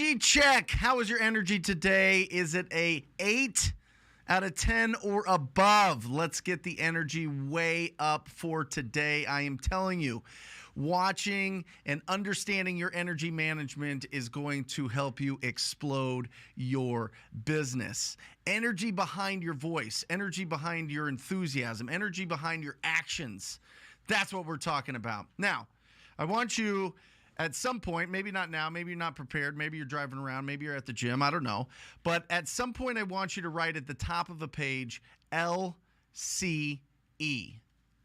Energy check. How is your energy today? Is it a 8 out of 10 or above? Let's get the energy way up for today. I am telling you, watching and understanding your energy management is going to help you explode your business. Energy behind your voice, energy behind your enthusiasm, energy behind your actions. That's what we're talking about. Now, I want you at some point, maybe not now, maybe you're not prepared, maybe you're driving around, maybe you're at the gym, I don't know. But at some point, I want you to write at the top of a page, LCE.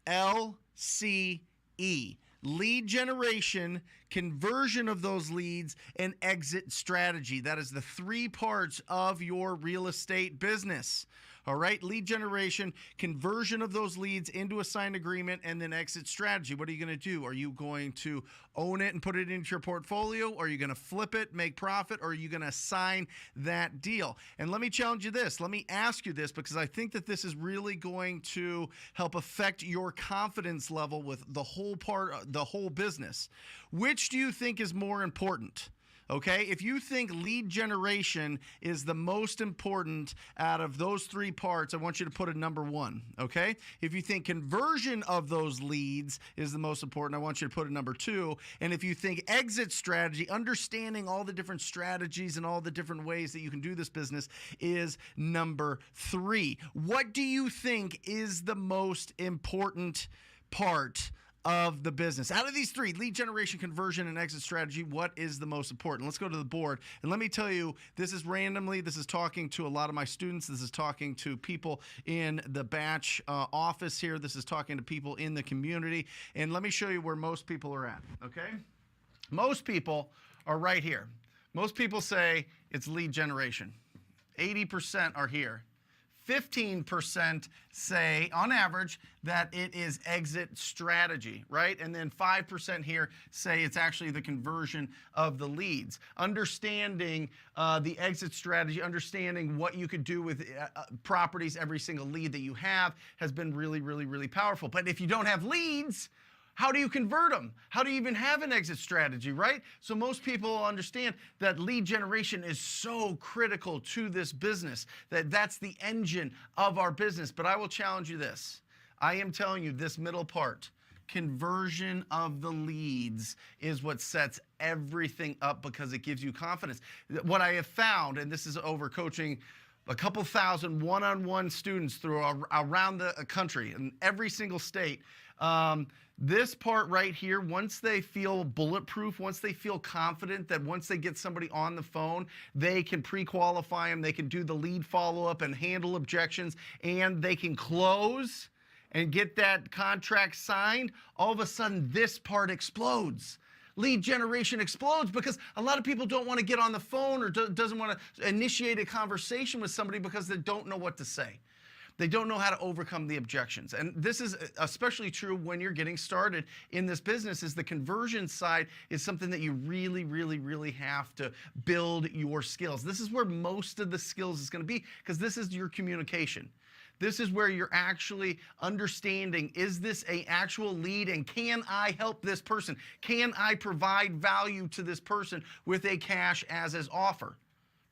LCE. Lead generation, conversion of those leads, and exit strategy. That is the 3 parts of your real estate business. All right, lead generation, conversion of those leads into a signed agreement, and then exit strategy. What are you going to do? Are you going to own it and put it into your portfolio? Or are you going to flip it, make profit? Or are you going to sign that deal? And let me challenge you this. Let me ask you this, because I think that this is really going to help affect your confidence level with the whole business. Which do you think is more important? Okay, if you think lead generation is the most important out of those 3 parts, I want you to put a number 1, okay? If you think conversion of those leads is the most important, I want you to put a number 2. And if you think exit strategy, understanding all the different strategies and all the different ways that you can do this business, is number 3. What do you think is the most important part of the business? Out of these 3, lead generation, conversion, and exit strategy, what is the most important? Let's go to the board. And let me tell you, this is randomly. This is talking to a lot of my students. This is talking to people in the batch office here. This is talking to people in the community. And let me show you where most people are at, okay? Most people are right here. Most people say it's lead generation. 80% are here. 15% say, on average, that it is exit strategy, right? And then 5% here say it's actually the conversion of the leads. Understanding the exit strategy, understanding what you could do with properties, every single lead that you have, has been really, really, really powerful. But if you don't have leads, how do you convert them? How do you even have an exit strategy, right? So most people understand that lead generation is so critical to this business, that that's the engine of our business. But I will challenge you this. I am telling you, this middle part, conversion of the leads, is what sets everything up, because it gives you confidence. What I have found, and this is over coaching a couple thousand one-on-one students around the country, in every single state, this part right here, once they feel bulletproof, once they feel confident that once they get somebody on the phone, they can pre-qualify them, they can do the lead follow-up and handle objections, and they can close and get that contract signed, all of a sudden this part explodes. Lead generation explodes, because a lot of people don't want to get on the phone or doesn't want to initiate a conversation with somebody because they don't know what to say. They don't know how to overcome the objections. And this is especially true when you're getting started in this business, is the conversion side is something that you really, really, really have to build your skills. This is where most of the skills is going to be, because this is your communication. This is where you're actually understanding, is this an actual lead, and can I help this person? Can I provide value to this person with a cash as offer?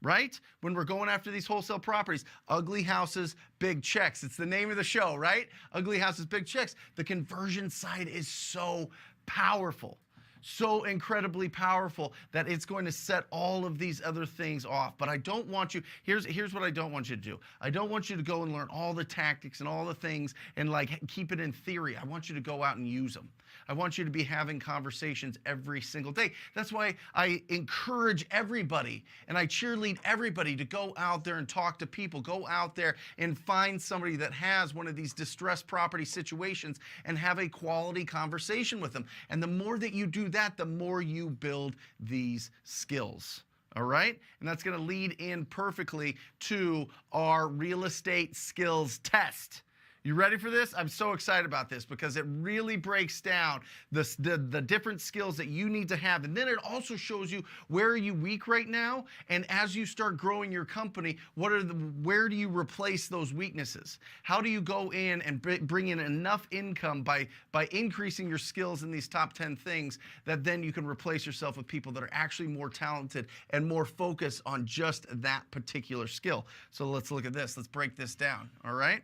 Right? When we're going after these wholesale properties, ugly houses, big checks. It's the name of the show, right? Ugly houses, big checks. The conversion side is so powerful. So incredibly powerful that it's going to set all of these other things off. But I don't want you, here's what I don't want you to do. I don't want you to go and learn all the tactics and all the things and like keep it in theory. I want you to go out and use them. I want you to be having conversations every single day. That's why I encourage everybody and I cheerlead everybody to go out there and talk to people. Go out there and find somebody that has one of these distressed property situations and have a quality conversation with them. And the more that you do that, the more you build these skills. All right? And that's going to lead in perfectly to our real estate skills test. You ready for this? I'm so excited about this because it really breaks down the different skills that you need to have. And then it also shows you where are you weak right now. And as you start growing your company, where do you replace those weaknesses? How do you go in and bring in enough income by increasing your skills in these top 10 things that then you can replace yourself with people that are actually more talented and more focused on just that particular skill. So let's look at this. Let's break this down. All right.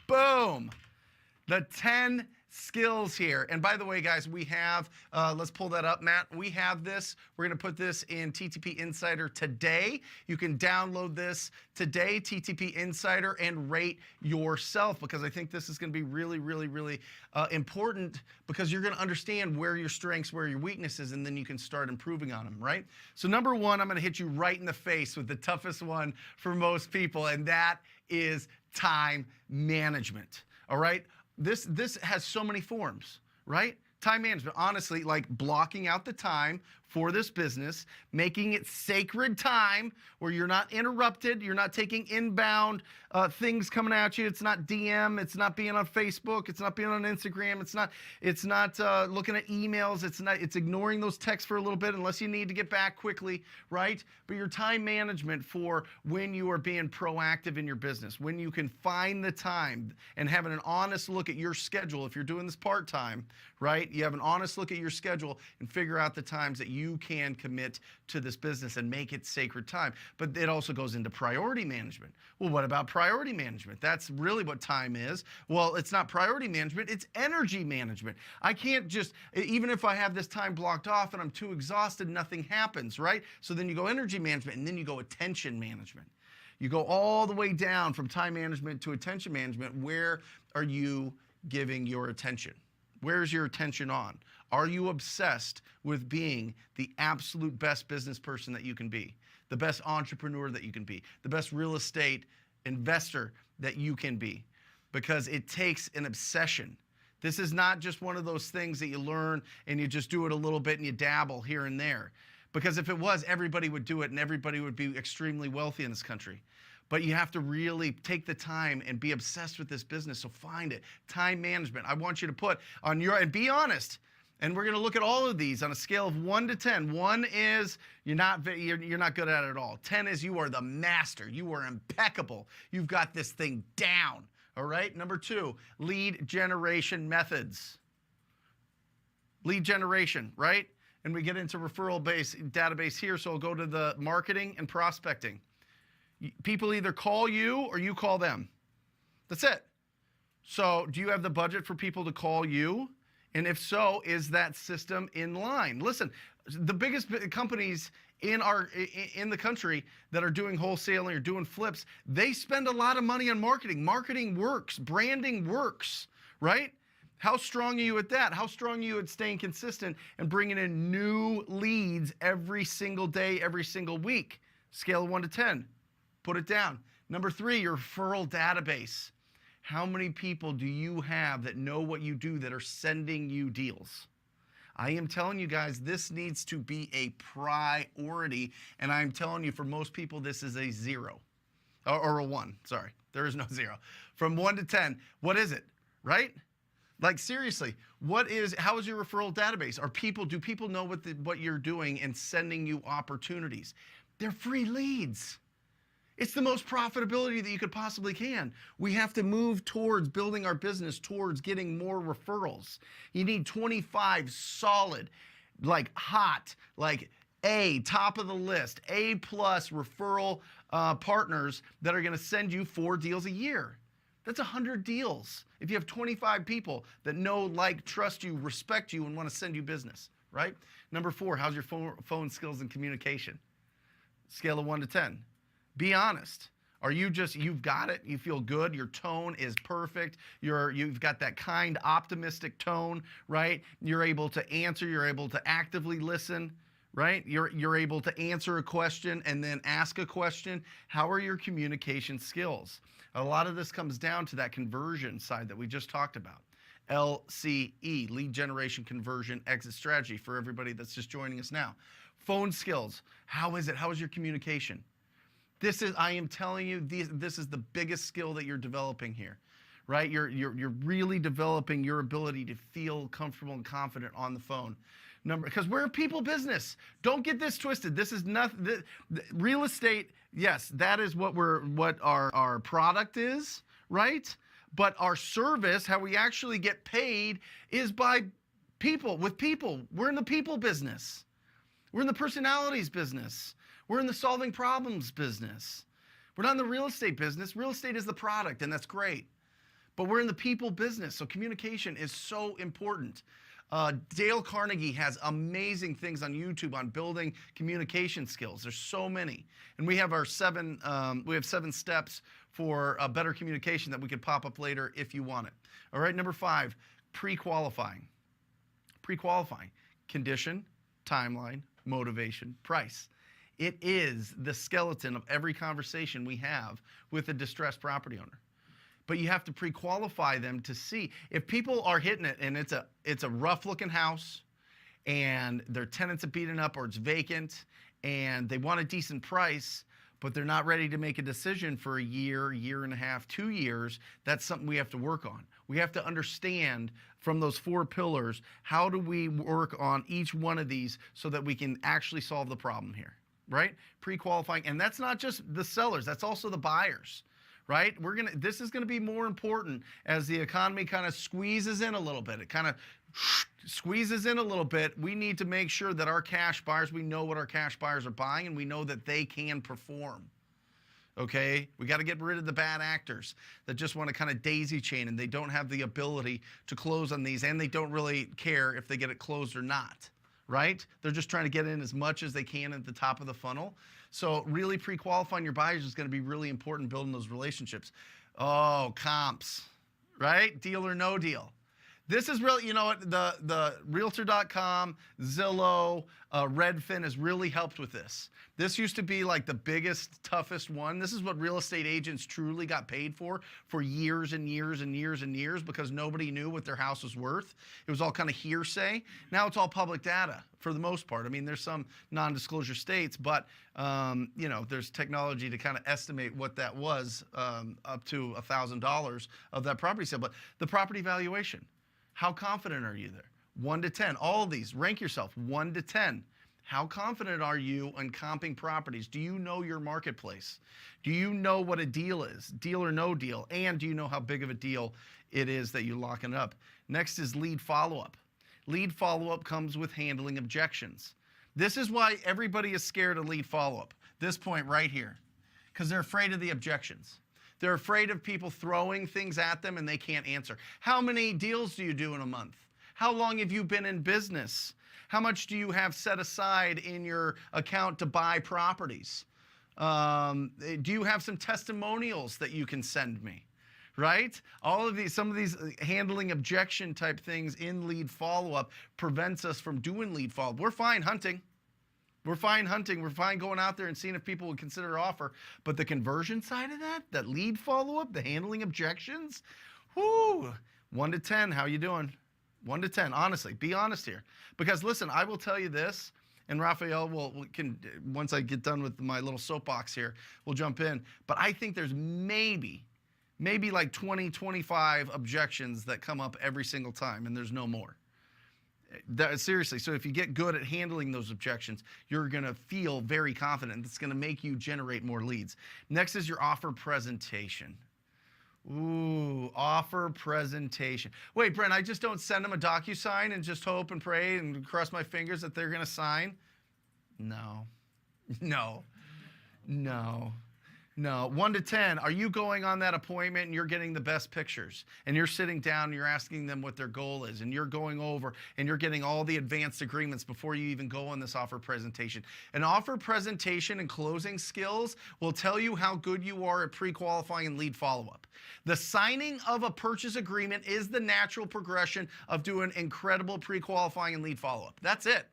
Boom. The 10 skills here. And by the way, guys, we have, let's pull that up, Matt. We have this. We're going to put this in TTP Insider today. You can download this today, TTP Insider, and rate yourself, because I think this is going to be really, really, really important, because you're going to understand where your strengths, where your weaknesses, and then you can start improving on them, right? So number one, I'm going to hit you right in the face with the toughest one for most people, and that is time management. All right? This has so many forms, right? Time management, honestly, like blocking out the time for this business, making it sacred time where you're not interrupted, you're not taking inbound things coming at you. It's not DM, it's not being on Facebook, it's not being on Instagram, it's not looking at emails, it's ignoring those texts for a little bit unless you need to get back quickly, right? But your time management for when you are being proactive in your business, when you can find the time and having an honest look at your schedule. If you're doing this part-time, right? You have an honest look at your schedule and figure out the times that you can commit to this business and make it sacred time. But it also goes into priority management. Well, what about priority management? That's really what time is. Well, it's not priority management, it's energy management. I can't just, even if I have this time blocked off and I'm too exhausted, nothing happens, right? So then you go energy management, and then you go attention management. You go all the way down from time management to attention management. Where are you giving your attention? Where's your attention on? Are you obsessed with being the absolute best business person that you can be? The best entrepreneur that you can be? The best real estate investor that you can be? Because it takes an obsession. This is not just one of those things that you learn and you just do it a little bit and you dabble here and there. Because if it was, everybody would do it and everybody would be extremely wealthy in this country. But you have to really take the time and be obsessed with this business. So find it. Time management. I want you to put on your, and be honest. And we're going to look at all of these on a scale of 1 to 10. 1 is you're not good at it at all. 10 is you are the master. You are impeccable. You've got this thing down. All right. Number 2, lead generation methods. Lead generation, right? And we get into referral base database here. So I'll go to the marketing and prospecting. People either call you or you call them. That's it. So do you have the budget for people to call you? And if so, is that system in line? Listen, the biggest companies in the country that are doing wholesaling or doing flips, they spend a lot of money on marketing. Marketing works. Branding works, right? How strong are you at that? How strong are you at staying consistent and bringing in new leads every single day, every single week? Scale of 1 to 10. Put it down. Number 3, your referral database. How many people do you have that know what you do that are sending you deals? I am telling you guys, this needs to be a priority. And I'm telling you, for most people, this is a 0 or a 1. Sorry, there is no 0. From 1 to 10, what is it, right? Like seriously, how is your referral database? Do people know what you're doing and sending you opportunities? They're free leads. It's the most profitability that you could possibly can. We have to move towards building our business towards getting more referrals. You need 25 solid, like hot, like top of the list, A+ referral partners that are going to send you 4 deals a year. That's 100 deals. If you have 25 people that know, like, trust you, respect you, and want to send you business, right? Number 4, how's your phone skills and communication? Scale of 1 to 10. Be honest. Are you you've got it, you feel good, your tone is perfect, you've got that kind, optimistic tone, right? You're able to answer, you're able to actively listen, right? You're able to answer a question and then ask a question. How are your communication skills? A lot of this comes down to that conversion side that we just talked about. LCE, lead generation conversion exit strategy, for everybody that's just joining us now. Phone skills. How is it? How is your communication? I am telling you, this is the biggest skill that you're developing here. right? You're really developing your ability to feel comfortable and confident on the phone. Because we're a people business. Don't get this twisted. This is nothing. Real estate, yes, that is what our product is, right? But our service, how we actually get paid, is by people, with people. We're in the people business. We're in the personalities business. We're in the solving problems business. We're not in the real estate business. Real estate is the product, and that's great. But we're in the people business, so communication is so important. Dale Carnegie has amazing things on YouTube on building communication skills. There's so many. And we have our 7 steps for better communication that we could pop up later if you want it. All right, number 5, pre-qualifying. Pre-qualifying. Condition, timeline, motivation, price. It is the skeleton of every conversation we have with a distressed property owner. But you have to pre-qualify them to see if people are hitting it and it's a rough looking house and their tenants are beaten up or it's vacant and they want a decent price, but they're not ready to make a decision for a year, year and a half, 2 years. That's something we have to work on. We have to understand from those 4 pillars, how do we work on each one of these so that we can actually solve the problem here, right? Pre-qualifying, and that's not just the sellers, that's also the buyers. Right? This is going to be more important as the economy kind of squeezes in a little bit. It kind of squeezes in a little bit. We need to make sure that our cash buyers, we know what our cash buyers are buying and we know that they can perform. Okay? We got to get rid of the bad actors that just want to kind of daisy chain and they don't have the ability to close on these and they don't really care if they get it closed or not. Right? They're just trying to get in as much as they can at the top of the funnel. So really pre-qualifying your buyers is going to be really important, building those relationships. Oh, comps, right? Deal or no deal. This is really, you know what, the Realtor.com, Zillow, Redfin has really helped with this. This used to be like the biggest, toughest one. This is what real estate agents truly got paid for years and years and years and years because nobody knew what their house was worth. It was all kind of hearsay. Now it's all public data for the most part. I mean, there's some non-disclosure states, but you know, there's technology to kind of estimate what that was up to $1,000 of that property sale. But the property valuation, how confident are you there? 1 to 10. All of these, rank yourself 1 to 10. How confident are you on comping properties? Do you know your marketplace? Do you know what a deal is, deal or no deal? And do you know how big of a deal it is that you're locking up? Next is lead follow-up. Lead follow-up comes with handling objections. This is why everybody is scared of lead follow-up, this point right here, because they're afraid of the objections. They're afraid of people throwing things at them and they can't answer. How many deals do you do in a month? How long have you been in business? How much do you have set aside in your account to buy properties? Do you have some testimonials that you can send me? Right? All of these, some of these handling objection type things in lead follow-up prevents us from doing lead follow-up. We're fine hunting. We're fine hunting. We're fine going out there and seeing if people would consider an offer. But the conversion side of that lead follow-up, the handling objections, whoo, 1 to 10, how you doing? 1 to 10, honestly, be honest here. Because listen, I will tell you this, and Raphael can, once I get done with my little soapbox here, we'll jump in. But I think there's maybe like 20, 25 objections that come up every single time, and there's no more. Seriously, so if you get good at handling those objections, you're going to feel very confident. It's going to make you generate more leads. Next is your offer presentation. Ooh, offer presentation. Wait, Brent, I just don't send them a DocuSign and just hope and pray and cross my fingers that they're going to sign? No. 1 to 10, are you going on that appointment and you're getting the best pictures and you're sitting down and you're asking them what their goal is and you're going over and you're getting all the advanced agreements before you even go on this offer presentation? An offer presentation and closing skills will tell you how good you are at pre-qualifying and lead follow-up. The signing of a purchase agreement is the natural progression of doing incredible pre-qualifying and lead follow-up. That's it.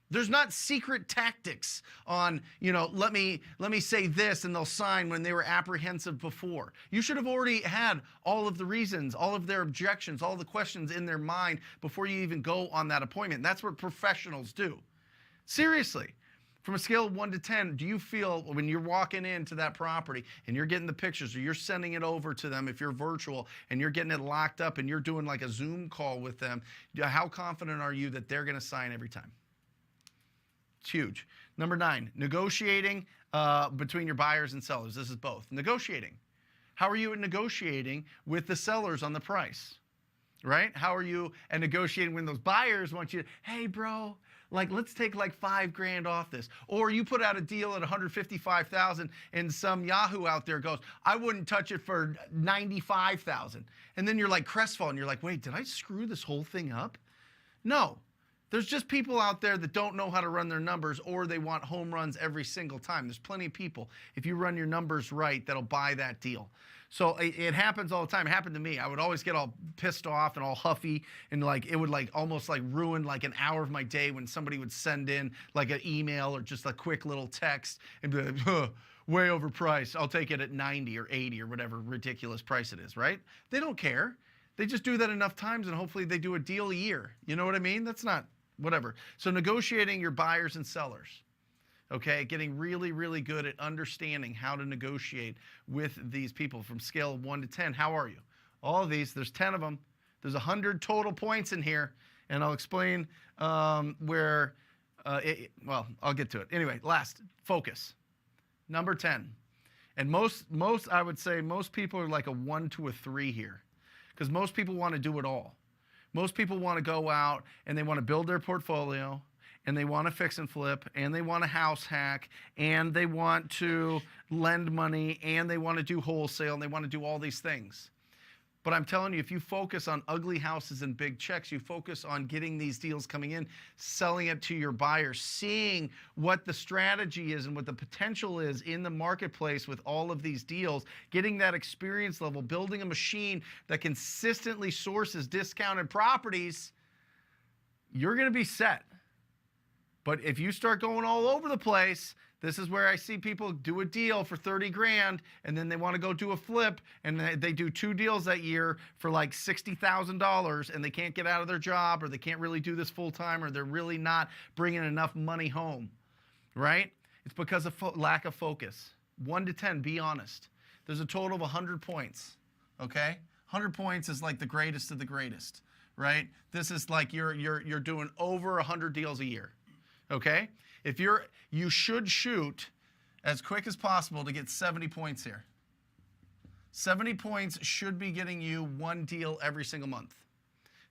There's not secret tactics on, you know, let me say this and they'll sign when they were apprehensive before. You should have already had all of the reasons, all of their objections, all the questions in their mind before you even go on that appointment. That's what professionals do. Seriously. From a scale of 1 to 10, do you feel when you're walking into that property and you're getting the pictures or you're sending it over to them if you're virtual and you're getting it locked up and you're doing like a Zoom call with them, how confident are you that they're going to sign every time? It's huge. Number 9, negotiating between your buyers and sellers. This is both. Negotiating. How are you negotiating with the sellers on the price? Right? How are you negotiating when those buyers want you, hey, bro, like, let's take like $5,000 off this. Or you put out a deal at $155,000 and some Yahoo out there goes, I wouldn't touch it for $95,000. And then you're like crestfallen. You're like, wait, did I screw this whole thing up? No. There's just people out there that don't know how to run their numbers, or they want home runs every single time. There's plenty of people, if you run your numbers right, that'll buy that deal. So it happens all the time. It happened to me. I would always get all pissed off and all huffy, and like it would like almost like ruin like an hour of my day when somebody would send in like an email or just a quick little text and be like, huh, way overpriced. I'll take it at 90 or 80 or whatever ridiculous price it is, right? They don't care. They just do that enough times and hopefully they do a deal a year. You know what I mean? That's not whatever. So negotiating your buyers and sellers. Okay, getting really, really good at understanding how to negotiate with these people from scale of 1 to 10. How are you? All of these, there's 10 of them. There's 100 total points in here, and I'll explain well, I'll get to it. Anyway, last, focus. Number 10. And most, I would say most people are like a 1 to a 3 here, because most people want to do it all. Most people want to go out and they want to build their portfolio, and they want to fix and flip, and they want to house hack, and they want to lend money, and they want to do wholesale, and they want to do all these things. But I'm telling you, if you focus on ugly houses and big checks, you focus on getting these deals coming in, selling it to your buyers, seeing what the strategy is and what the potential is in the marketplace with all of these deals, getting that experience level, building a machine that consistently sources discounted properties, you're going to be set. But if you start going all over the place, this is where I see people do a deal for 30 grand and then they want to go do a flip, and they do 2 deals that year for like $60,000 and they can't get out of their job, or they can't really do this full time, or they're really not bringing enough money home, right? It's because of lack of focus. 1 to 10, be honest. There's a total of 100 points, okay? 100 points is like the greatest of the greatest, right? This is like you're doing over 100 deals a year. Okay? You should shoot as quick as possible to get 70 points here. 70 points should be getting you 1 deal every single month.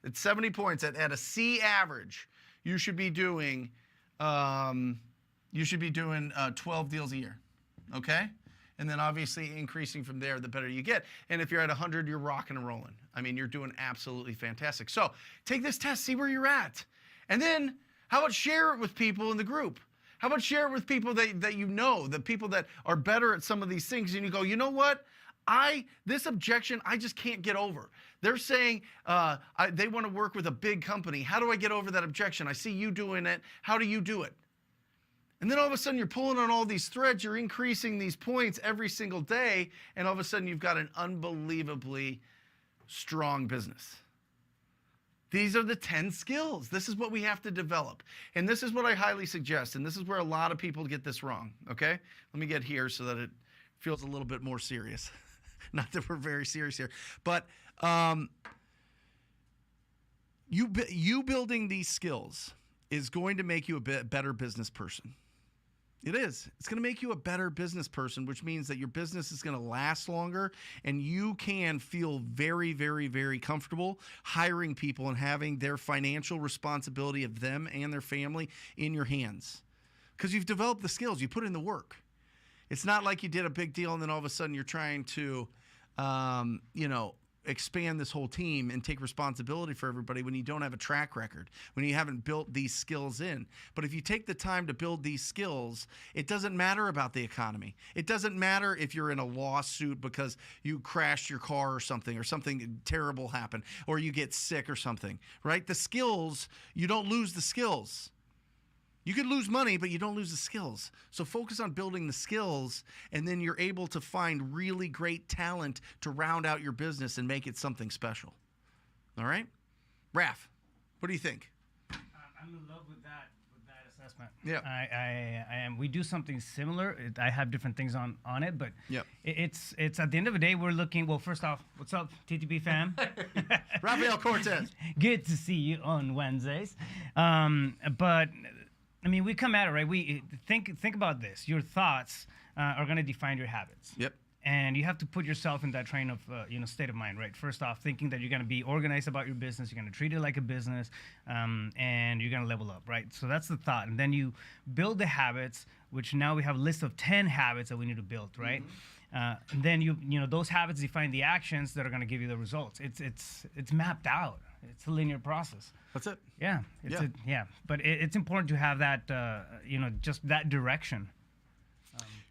At 70 points, at a C average, you should be doing 12 deals a year. Okay? And then obviously increasing from there, the better you get. And if you're at 100, you're rocking and rolling. I mean, you're doing absolutely fantastic. So take this test, see where you're at. And then how about share it with people in the group? How about share it with people that you know, the people that are better at some of these things, and you go, you know what? This objection, I just can't get over. They're saying they want to work with a big company. How do I get over that objection? I see you doing it. How do you do it? And then all of a sudden you're pulling on all these threads, you're increasing these points every single day, and all of a sudden you've got an unbelievably strong business. These are the 10 skills. This is what we have to develop. And this is what I highly suggest. And this is where a lot of people get this wrong, okay? Let me get here so that it feels a little bit more serious. Not that we're very serious here. But you building these skills is going to make you a better business person. It is. It's going to make you a better business person, which means that your business is going to last longer, and you can feel very, very, very comfortable hiring people and having their financial responsibility of them and their family in your hands, because you've developed the skills. You put in the work. It's not like you did a big deal and then all of a sudden you're trying to, expand this whole team and take responsibility for everybody when you don't have a track record, when you haven't built these skills in. But if you take the time to build these skills, it doesn't matter about the economy. It doesn't matter if you're in a lawsuit because you crashed your car or something terrible happened, or you get sick or something, right? The skills, you don't lose the skills. You could lose money, but you don't lose the skills. So focus on building the skills, and then you're able to find really great talent to round out your business and make it something special. All right? Raph, what do you think? I'm in love with that assessment. Yeah. I am. We do something similar. I have different things on it, but Yep. it's at the end of the day, we're looking. Well, first off, what's up, TTP fam? Rafael Cortez. Good to see you on Wednesdays. But I mean, we come at it right. We think about this. Your thoughts are going to define your habits. Yep. And you have to put yourself in that train of, state of mind, right? First off, thinking that you're going to be organized about your business, you're going to treat it like a business, and you're going to level up, right? So that's the thought. And then you build the habits, which now we have a list of 10 habits that we need to build, right? And then those habits define the actions that are going to give you the results. It's mapped out. It's a linear process. That's it. Yeah. But it's important to have that, just that direction.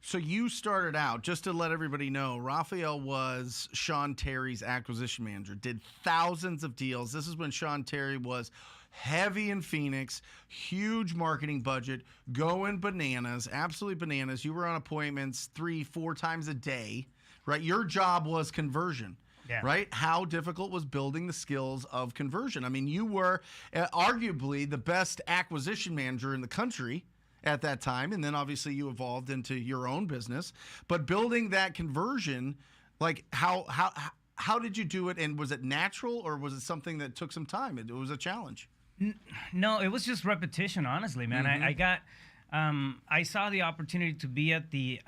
So you started out, just to let everybody know, Rafael was Sean Terry's acquisition manager, did thousands of deals. This is when Sean Terry was heavy in Phoenix, huge marketing budget, going bananas, absolutely bananas. You were on appointments 3-4 times a day, right? Your job was conversion. Yeah. Right? How difficult was building the skills of conversion? I mean, you were arguably the best acquisition manager in the country at that time, and then obviously you evolved into your own business. But building that conversion, like how did you do it, and was it natural or was it something that took some time? It was a challenge. No, it was just repetition, honestly, man. I saw the opportunity to be at the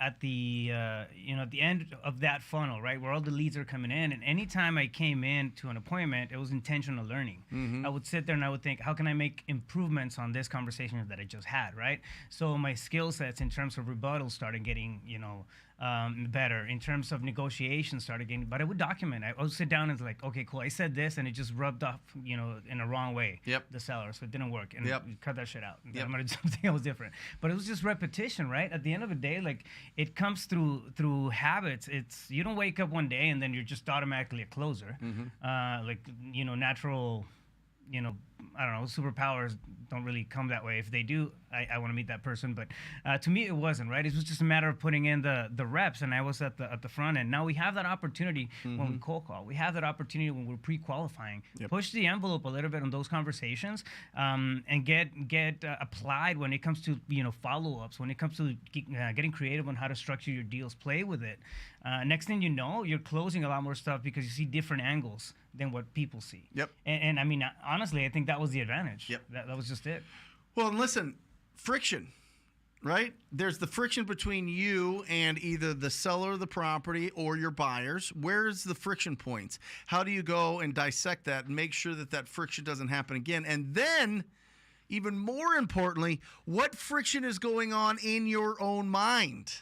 end of that funnel, right, where all the leads are coming in. And anytime I came in to an appointment, it was intentional learning. I would sit there and I would think, how can I make improvements on this conversation that I just had, right? So my skill sets in terms of rebuttal started getting, better. In terms of negotiations started getting, but I would document. I would sit down and like, okay, cool, I said this and it just rubbed off, in a wrong way. Yep. The seller, so it didn't work, and cut that shit out. Yep. I'm gonna do something else different. But it was just repetition, right? At the end of the day, like, it comes through habits. It's, you don't wake up one day and then you're just automatically a closer. Natural, I don't know, superpowers don't really come that way. If they do, I want to meet that person. But to me, it wasn't, right? It was just a matter of putting in the reps, and I was at the front end. Now we have that opportunity when we cold call. We have that opportunity when we're pre-qualifying. Yep. Push the envelope a little bit on those conversations, and get applied when it comes to follow-ups, when it comes to getting creative on how to structure your deals. Play with it. Next thing you know, you're closing a lot more stuff because you see different angles than what people see. Yep. And I mean, honestly, I think that was the advantage. Yep. That was just it. Well, and listen, friction, right? There's the friction between you and either the seller of the property or your buyers. Where's the friction points? How do you go and dissect that and make sure that friction doesn't happen again? And then, even more importantly, what friction is going on in your own mind?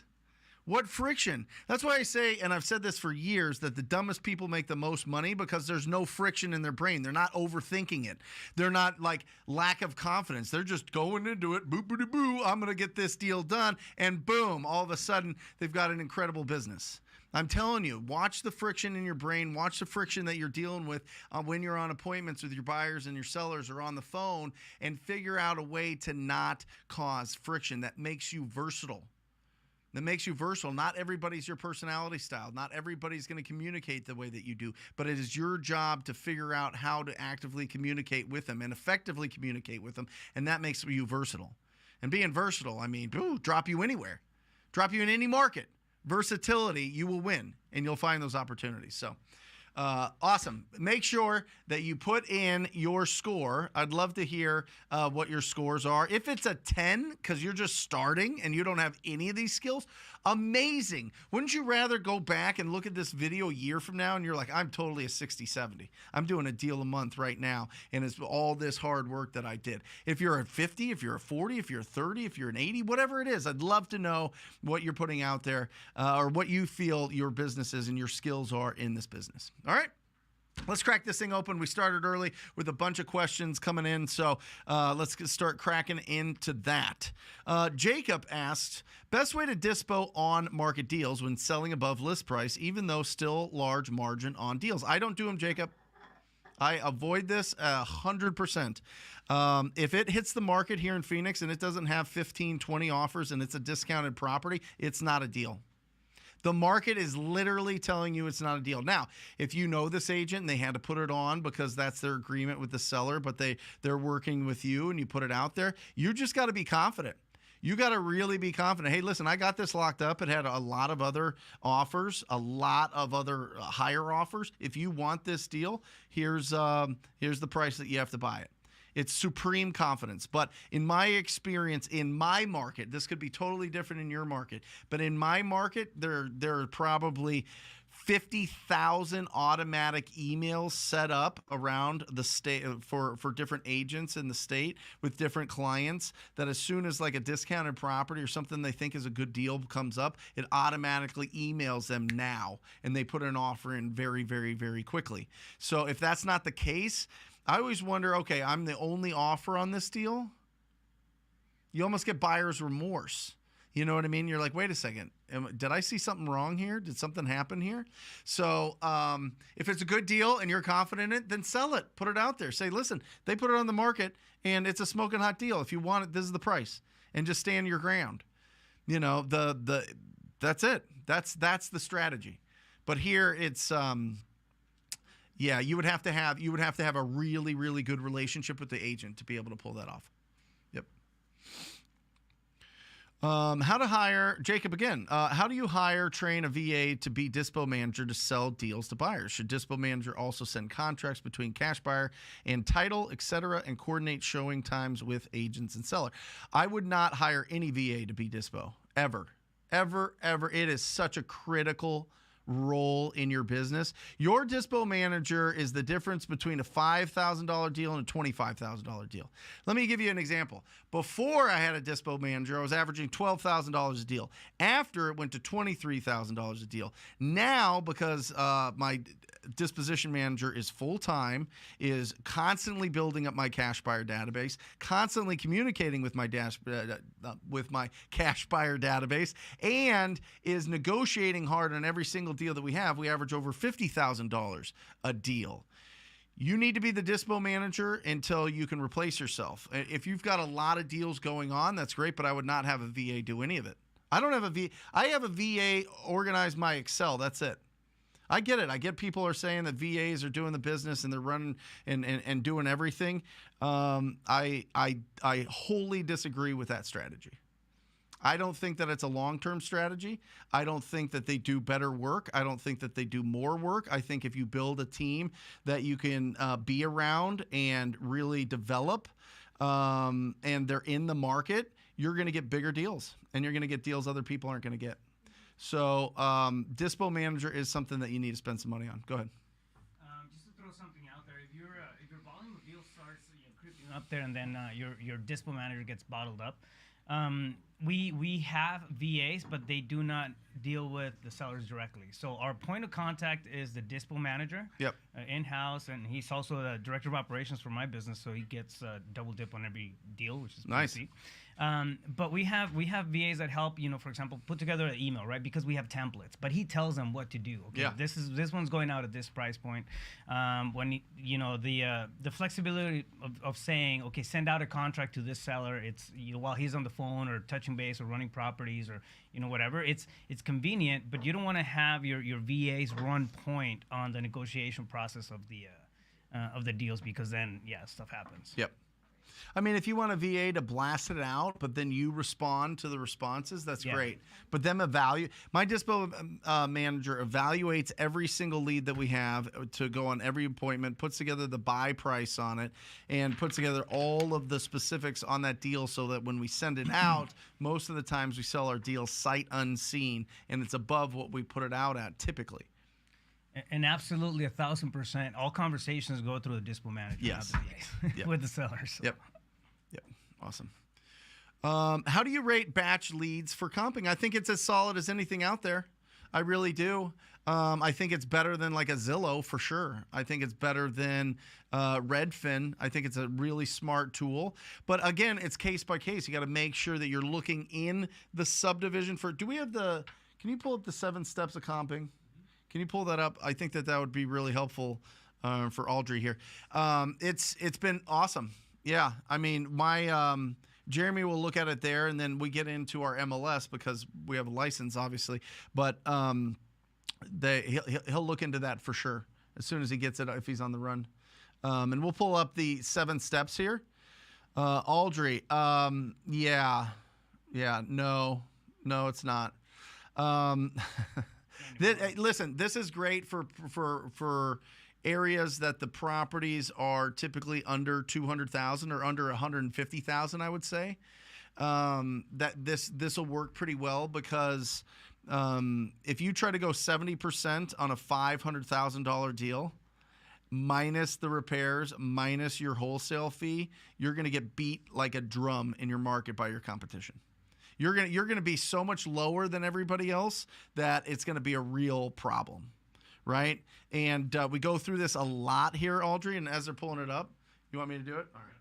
What friction? That's why I say, and I've said this for years, that the dumbest people make the most money because there's no friction in their brain. They're not overthinking it. They're not like lack of confidence. They're just going into it, boo, I'm going to get this deal done, and boom, all of a sudden, they've got an incredible business. I'm telling you, watch the friction in your brain. Watch the friction that you're dealing with when you're on appointments with your buyers and your sellers or on the phone, and figure out a way to not cause friction that makes you versatile. Not everybody's your personality style. Not everybody's going to communicate the way that you do, but it is your job to figure out how to actively communicate with them and effectively communicate with them, and that makes you versatile. And being versatile, I mean, drop you anywhere. Drop you in any market. Versatility, you will win, and you'll find those opportunities. So, awesome. Make sure that you put in your score. I'd love to hear what your scores are. If it's a 10, because you're just starting and you don't have any of these skills, amazing. Wouldn't you rather go back and look at this video a year from now and you're like, I'm totally a 60, 70. I'm doing a deal a month right now, and it's all this hard work that I did. If you're a 50, if you're a 40, if you're a 30, if you're an 80, whatever it is, I'd love to know what you're putting out there or what you feel your business is and your skills are in this business. All right. Let's crack this thing open. We started early with a bunch of questions coming in, so let's start cracking into that. Jacob asked, best way to dispo on market deals when selling above list price, even though still large margin on deals. I don't do them, Jacob. I avoid this 100%. If it hits the market here in Phoenix and it doesn't have 15, 20 offers and it's a discounted property, it's not a deal. The market is literally telling you it's not a deal. Now, if you know this agent and they had to put it on because that's their agreement with the seller, but they're working with you and you put it out there, you just got to be confident. You got to really be confident. Hey, listen, I got this locked up. It had a lot of other offers, a lot of other higher offers. If you want this deal, here's the price that you have to buy it. It's supreme confidence. But in my experience, in my market, this could be totally different in your market, but in my market, there are probably 50,000 automatic emails set up around the state for different agents in the state with different clients that as soon as like a discounted property or something they think is a good deal comes up, it automatically emails them now, and they put an offer in very, very, very quickly. So if that's not the case, I always wonder, okay, I'm the only offer on this deal. You almost get buyer's remorse. You know what I mean? You're like, wait a second. Did I see something wrong here? Did something happen here? So if it's a good deal and you're confident in it, then sell it. Put it out there. Say, listen, they put it on the market and it's a smoking hot deal. If you want it, this is the price. And just stand your ground. You know, that's it. That's the strategy. But here it's yeah, you would have to have a really, really good relationship with the agent to be able to pull that off. Yep. How to hire, Jacob again, how do you train a VA to be dispo manager to sell deals to buyers? Should dispo manager also send contracts between cash buyer and title, etc., and coordinate showing times with agents and seller? I would not hire any VA to be dispo, ever, ever, ever. It is such a critical role in your business. Your dispo manager is the difference between a $5,000 deal and a $25,000 deal. Let me give you an example. Before I had a dispo manager, I was averaging $12,000 a deal. After, it went to $23,000 a deal. Now, because my disposition manager is full-time, is constantly building up my cash buyer database, constantly communicating with my cash buyer database, and is negotiating hard on every single deal that we have. We average over $50,000 a deal. You need to be the dispo manager until you can replace yourself. If you've got a lot of deals going on, that's great, but I would not have a VA do any of it. I don't have a VA. I have a VA organize my Excel. That's it. I get it. I get people are saying that VAs are doing the business and they're running and doing everything. I wholly disagree with that strategy. I don't think that it's a long-term strategy. I don't think that they do better work. I don't think that they do more work. I think if you build a team that you can be around and really develop, and they're in the market, you're going to get bigger deals, and you're going to get deals other people aren't going to get. So dispo manager is something that you need to spend some money on. Go ahead. Just to throw something out there, if your volume of deals starts creeping up there, and then your dispo manager gets bottled up, we have VAs, but they do not deal with the sellers directly. So our point of contact is the dispo manager. Yep. In-house, and he's also the director of operations for my business, so he gets double dip on every deal, which is nice. But we have VAs that help, for example, put together an email, right? Because we have templates, but he tells them what to do. Okay, yeah. This one's going out at this price point. When the flexibility of saying, okay, send out a contract to this seller. It's while he's on the phone or touching base or running properties or whatever. It's convenient, but you don't want to have your VAs run point on the negotiation process of the deals, because then stuff happens. Yep. I mean, if you want a VA to blast it out, but then you respond to the responses, that's great. But them my dispo manager evaluates every single lead that we have to go on every appointment, puts together the buy price on it, and puts together all of the specifics on that deal so that when we send it out, most of the times we sell our deal sight unseen, and it's above what we put it out at typically. And absolutely 1,000%, all conversations go through the dispo manager, yes, not the VAs, with the sellers. So. Yep. Awesome. How do you rate batch leads for comping? I think it's as solid as anything out there. I really do. I think it's better than like a Zillow for sure. I think it's better than Redfin. I think it's a really smart tool. But again, it's case by case. You got to make sure that you're looking in the subdivision for. Do we have can you pull up the 7 steps of comping? Can you pull that up? I think that would be really helpful for Audrey here. It's been awesome. Yeah, I mean, my Jeremy will look at it there, and then we get into our MLS because we have a license, obviously. But he'll look into that for sure as soon as he gets it, if he's on the run. And we'll pull up the 7 steps here. Audrey, no, it's not. Listen, this is great for areas that the properties are typically under 200,000 or under 150,000, I would say. That this will work pretty well because if you try to go 70% on a $500,000 deal, minus the repairs, minus your wholesale fee, you're going to get beat like a drum in your market by your competition. You're going to be so much lower than everybody else that it's going to be a real problem, right? And we go through this a lot here, Audrey, and as they're pulling it up, you want me to do it? All right.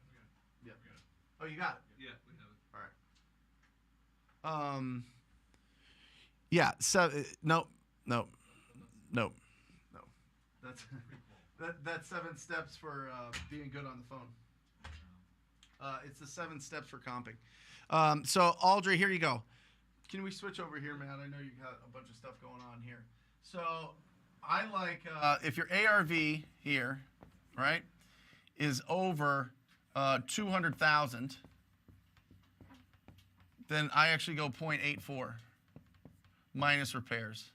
Yeah. Oh, you got it? Yeah, we have it. All right. Yeah. So no. That's 7 steps for being good on the phone. It's the 7 steps for comping. So Audrey, here you go. Can we switch over here, Matt? I know you got a bunch of stuff going on here. So I like if your ARV here, right, is over 200,000, then I actually go 0.84 minus repairs,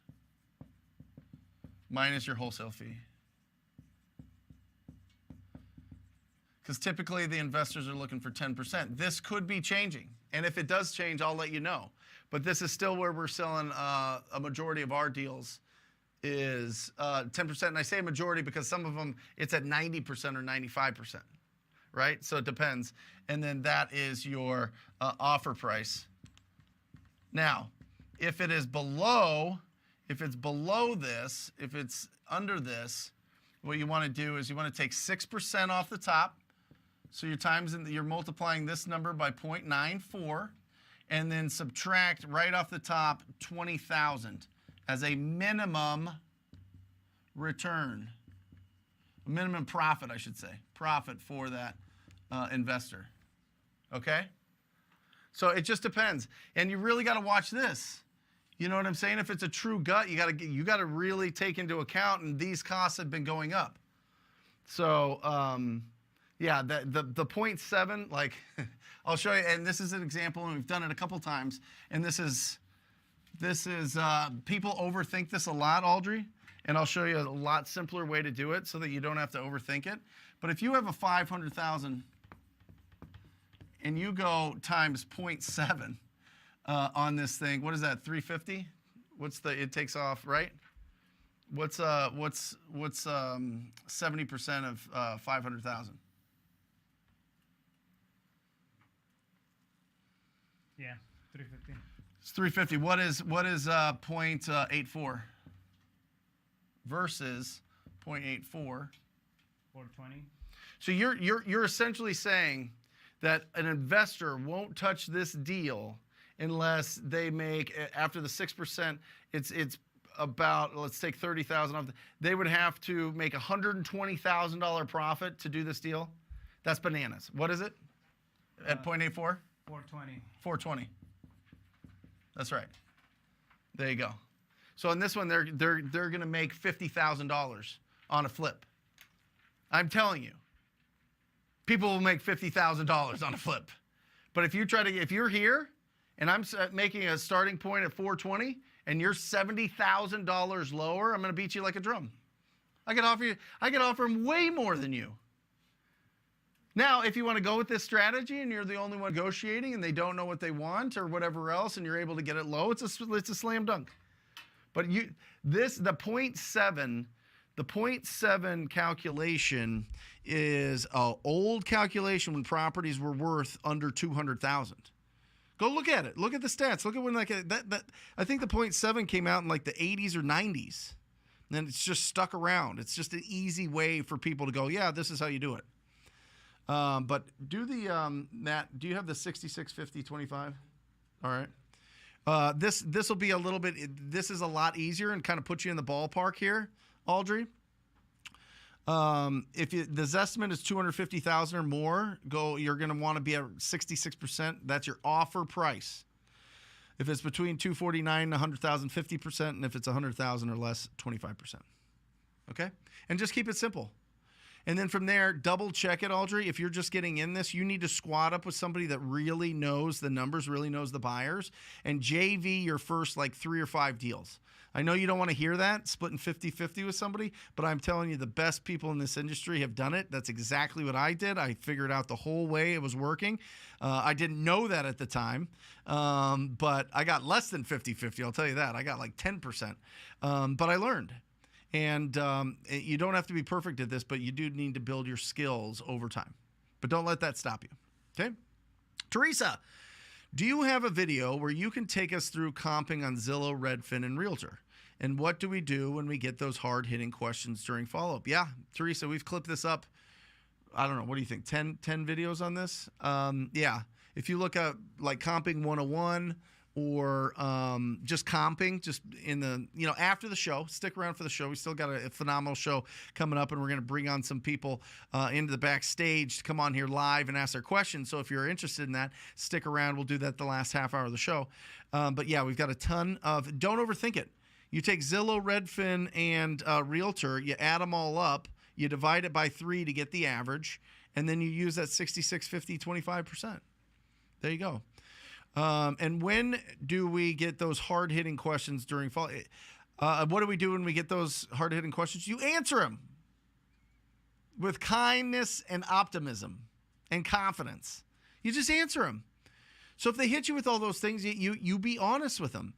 minus your wholesale fee. Because typically the investors are looking for 10%. This could be changing. And if it does change, I'll let you know. But this is still where we're selling a majority of our deals is 10%. And I say majority because some of them, it's at 90% or 95%, right? So it depends. And then that is your offer price. Now, if it is below, if it's below this, if it's under this, what you want to do is you want to take 6% off the top. So you're multiplying this number by 0.94, and then subtract right off the top 20,000 as a minimum return, minimum profit, I should say, profit for that investor. Okay? So it just depends, and you really got to watch this. You know what I'm saying? If it's a true gut, you got to really take into account, and these costs have been going up. So. Yeah, the 0.7, like, I'll show you, and this is an example, and we've done it a couple times, and this is people overthink this a lot, Audrey, and I'll show you a lot simpler way to do it so that you don't have to overthink it. But if you have a 500,000 and you go times 0.7 on this thing, what is that, 350? It takes off, right? What's 70% of 500,000? Yeah, 350. It's 350. What is 0.84 versus 0.84? 420. So you're essentially saying that an investor won't touch this deal unless they make, after the 6%, it's about, let's take 30,000 off. They would have to make $120,000 profit to do this deal. That's bananas. What is it at 0.84? 420. 420. That's right. There you go. So on this one, they're going to make $50,000 on a flip. I'm telling you, people will make $50,000 on a flip. But if you're here, and I'm making a starting point at 420, and you're $70,000 lower, I'm going to beat you like a drum. I could offer them way more than you. Now, if you want to go with this strategy and you're the only one negotiating and they don't know what they want or whatever else, and you're able to get it low, it's a slam dunk. But the 0.7 calculation is an old calculation when properties were worth under 200,000. Go look at it. Look at the stats. Look at when that. I think the 0.7 came out in like the 80s or 90s. And then it's just stuck around. It's just an easy way for people to go, yeah, this is how you do it. But do the Matt, do you have the 66-50-25? All right. This will be a little bit. This is a lot easier and kind of put you in the ballpark here, Audrey. If this estimate is 250,000 or more, you're going to want to be at 66%. That's your offer price. If it's between 249 and 100,000, 50%, and if it's 100,000 or less, 25%. Okay? And just keep it simple. And then from there, double check it, Audrey. If you're just getting in this, you need to squat up with somebody that really knows the numbers, really knows the buyers, and JV your first like 3 or 5 deals. I know you don't want to hear that, splitting 50-50 with somebody, but I'm telling you, the best people in this industry have done it. That's exactly what I did. I figured out the whole way it was working. I didn't know that at the time, but I got less than 50-50, I'll tell you that. I got like 10%, but I learned. And you don't have to be perfect at this, but you do need to build your skills over time. But don't let that stop you, okay? Teresa, do you have a video where you can take us through comping on Zillow, Redfin, and Realtor? And what do we do when we get those hard-hitting questions during follow-up? Yeah, Teresa, we've clipped this up. I don't know. What do you think? 10 videos on this? Yeah. If you look at like comping 101 or just comping, just in the, after the show, stick around for the show. We still got a phenomenal show coming up, and we're going to bring on some people into the backstage to come on here live and ask their questions. So if you're interested in that, stick around. We'll do that the last half hour of the show. But yeah, we've got a ton of, don't overthink it. You take Zillow, Redfin, and Realtor, you add them all up, you divide it by 3 to get the average, and then you use that 66, 50, 25%. There you go. And when do we get those hard-hitting questions during fall? What do we do when we get those hard-hitting questions? You answer them with kindness and optimism and confidence. You just answer them. So if they hit you with all those things, you be honest with them.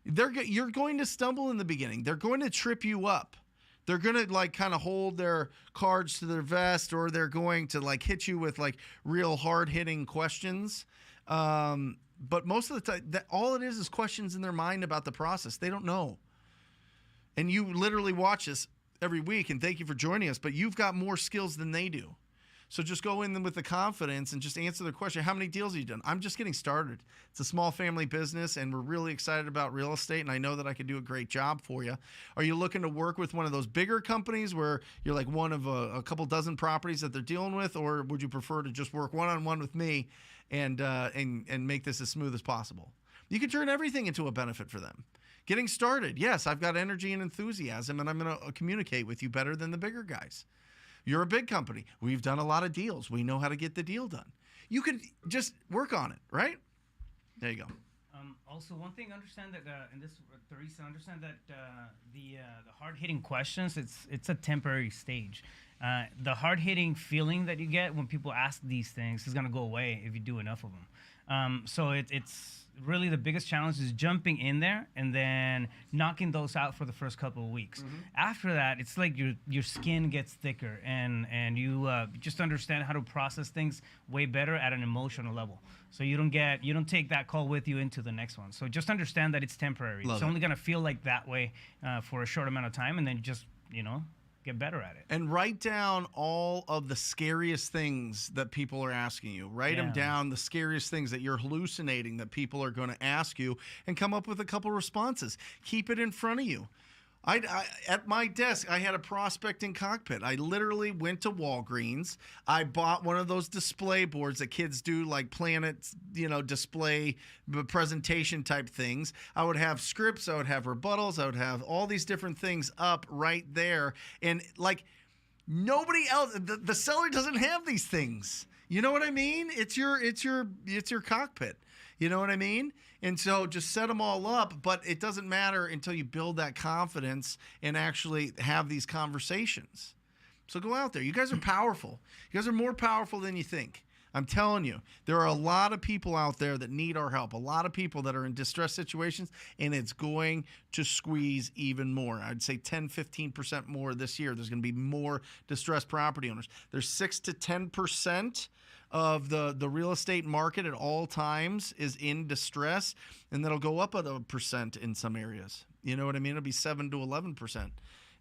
You're going to stumble in the beginning. They're going to trip you up. They're going to like kind of hold their cards to their vest, or they're going to like hit you with like real hard-hitting questions. But most of the time, all it is questions in their mind about the process. They don't know. And you literally watch this every week, and thank you for joining us, but you've got more skills than they do. So just go in with the confidence and just answer their question. How many deals have you done? I'm just getting started. It's a small family business, and we're really excited about real estate, and I know that I can do a great job for you. Are you looking to work with one of those bigger companies where you're like one of a couple dozen properties that they're dealing with, or would you prefer to just work one-on-one with me and make this as smooth as possible? You can turn everything into a benefit for them. Getting started, yes, I've got energy and enthusiasm, and I'm going to communicate with you better than the bigger guys. You're a big company. We've done a lot of deals. We know how to get the deal done. You can just work on it, right? There you go. Also, one thing, understand that, and this, Teresa, understand that the hard-hitting questions, it's a temporary stage. The hard-hitting feeling that you get when people ask these things is going to go away if you do enough of them. So it's really the biggest challenge is jumping in there and then knocking those out for the first couple of weeks. Mm-hmm. After that, it's like your skin gets thicker and you just understand how to process things way better at an emotional level. So you don't take that call with you into the next one. So just understand that it's temporary. It's only going to feel like that way for a short amount of time, and then just, get better at it. And write down all of the scariest things that people are asking you. Write them down, the scariest things that you're hallucinating that people are going to ask you, and come up with a couple responses. Keep it in front of you. At my desk, I had a prospecting cockpit. I literally went to Walgreens. I bought one of those display boards that kids do, like Planet, display presentation type things. I would have scripts. I would have rebuttals. I would have all these different things up right there. And like nobody else, the seller doesn't have these things. You know what I mean? It's your cockpit. You know what I mean? And so just set them all up, but it doesn't matter until you build that confidence and actually have these conversations. So go out there. You guys are powerful. You guys are more powerful than you think. I'm telling you, there are a lot of people out there that need our help, a lot of people that are in distressed situations, and it's going to squeeze even more. I'd say 10, 15% more this year. There's going to be more distressed property owners. There's 6 to 10% of the real estate market at all times is in distress, and that'll go up at 1% in some areas. You know what I mean? It'll be 7 to 11%.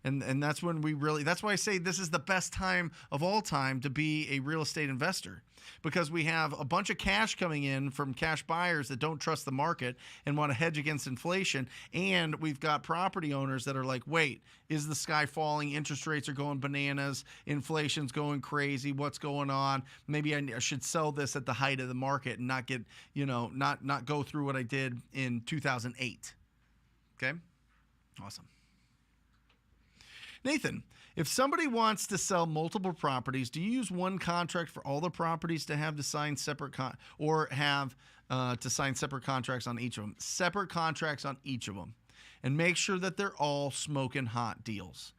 And that's when that's why I say this is the best time of all time to be a real estate investor, because we have a bunch of cash coming in from cash buyers that don't trust the market and want to hedge against inflation. And we've got property owners that are like, wait, is the sky falling? Interest rates are going bananas. Inflation's going crazy. What's going on? Maybe I should sell this at the height of the market and not get, not go through what I did in 2008. Okay. Awesome. Nathan, if somebody wants to sell multiple properties, do you use one contract for all the properties to have to sign separate or have to sign separate contracts on each of them? Separate contracts on each of them. And make sure that they're all smoking hot deals.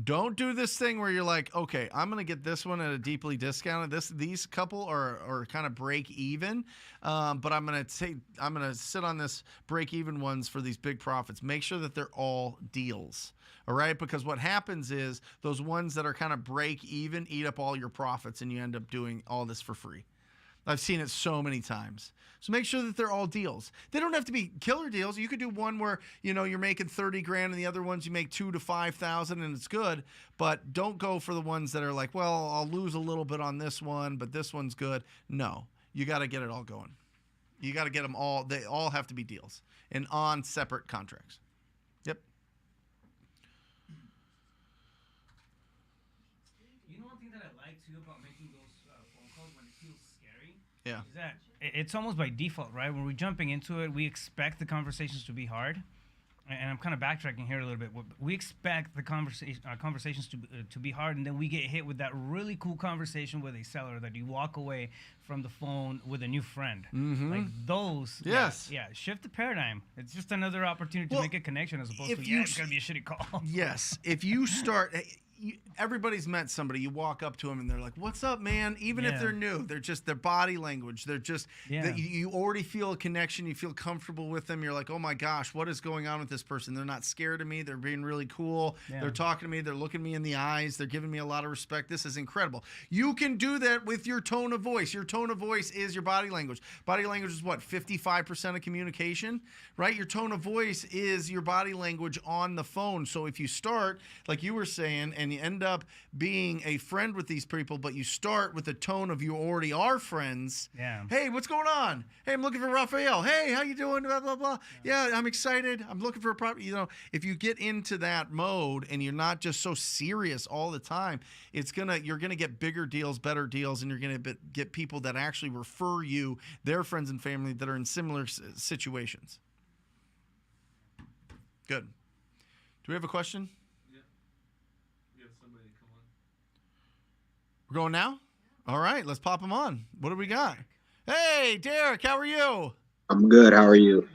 Don't do this thing where you're like, okay, I'm going to get this one at a deeply discounted. These couple are kind of break even, but I'm going to sit on this break even ones for these big profits. Make sure that they're all deals. All right, because what happens is those ones that are kind of break even eat up all your profits, and you end up doing all this for free. I've seen it so many times. So make sure that they're all deals. They don't have to be killer deals. You could do one where, you're making 30 grand and the other ones you make 2,000 to 5,000 and it's good, but don't go for the ones that are like, well, I'll lose a little bit on this one, but this one's good. No, you got to get it all going. You got to get them all. They all have to be deals and on separate contracts. Yep. One thing that I like too about making those phone calls when it feels scary, yeah, is that it's almost by default, right? When we're jumping into it, we expect the conversations to be hard, and I'm kind of backtracking here a little bit. We expect the conversations to be hard, and then we get hit with that really cool conversation with a seller that you walk away from the phone with a new friend. Mm-hmm. Like those, yes, yeah, shift the paradigm. It's just another opportunity to make a connection as opposed to it's gonna be a shitty call. Yes, if you start. Everybody's met somebody. You walk up to them and they're like, "What's up, man?" Even if they're new, they're just their body language. They're just you already feel a connection. You feel comfortable with them. You're like, "Oh my gosh, what is going on with this person? They're not scared of me. They're being really cool. Yeah. They're talking to me. They're looking me in the eyes. They're giving me a lot of respect. This is incredible." You can do that with your tone of voice. Your tone of voice is your body language. Body language is what, 55% of communication, right? Your tone of voice is your body language on the phone. So if you start like you were saying, and you end up being a friend with these people, but you start with the tone of you already are friends. Yeah. Hey, what's going on? Hey, I'm looking for Raphael. Hey, how you doing? Blah, blah, blah. Yeah, I'm excited. I'm looking for a property. If you get into that mode and you're not just so serious all the time, you're gonna get bigger deals, better deals, and you're gonna get people that actually refer you their friends and family that are in similar situations. Good. Do we have a question? We're going now? All right, let's pop them on. What do we got? Hey, Derek, how are you? I'm good. How are you?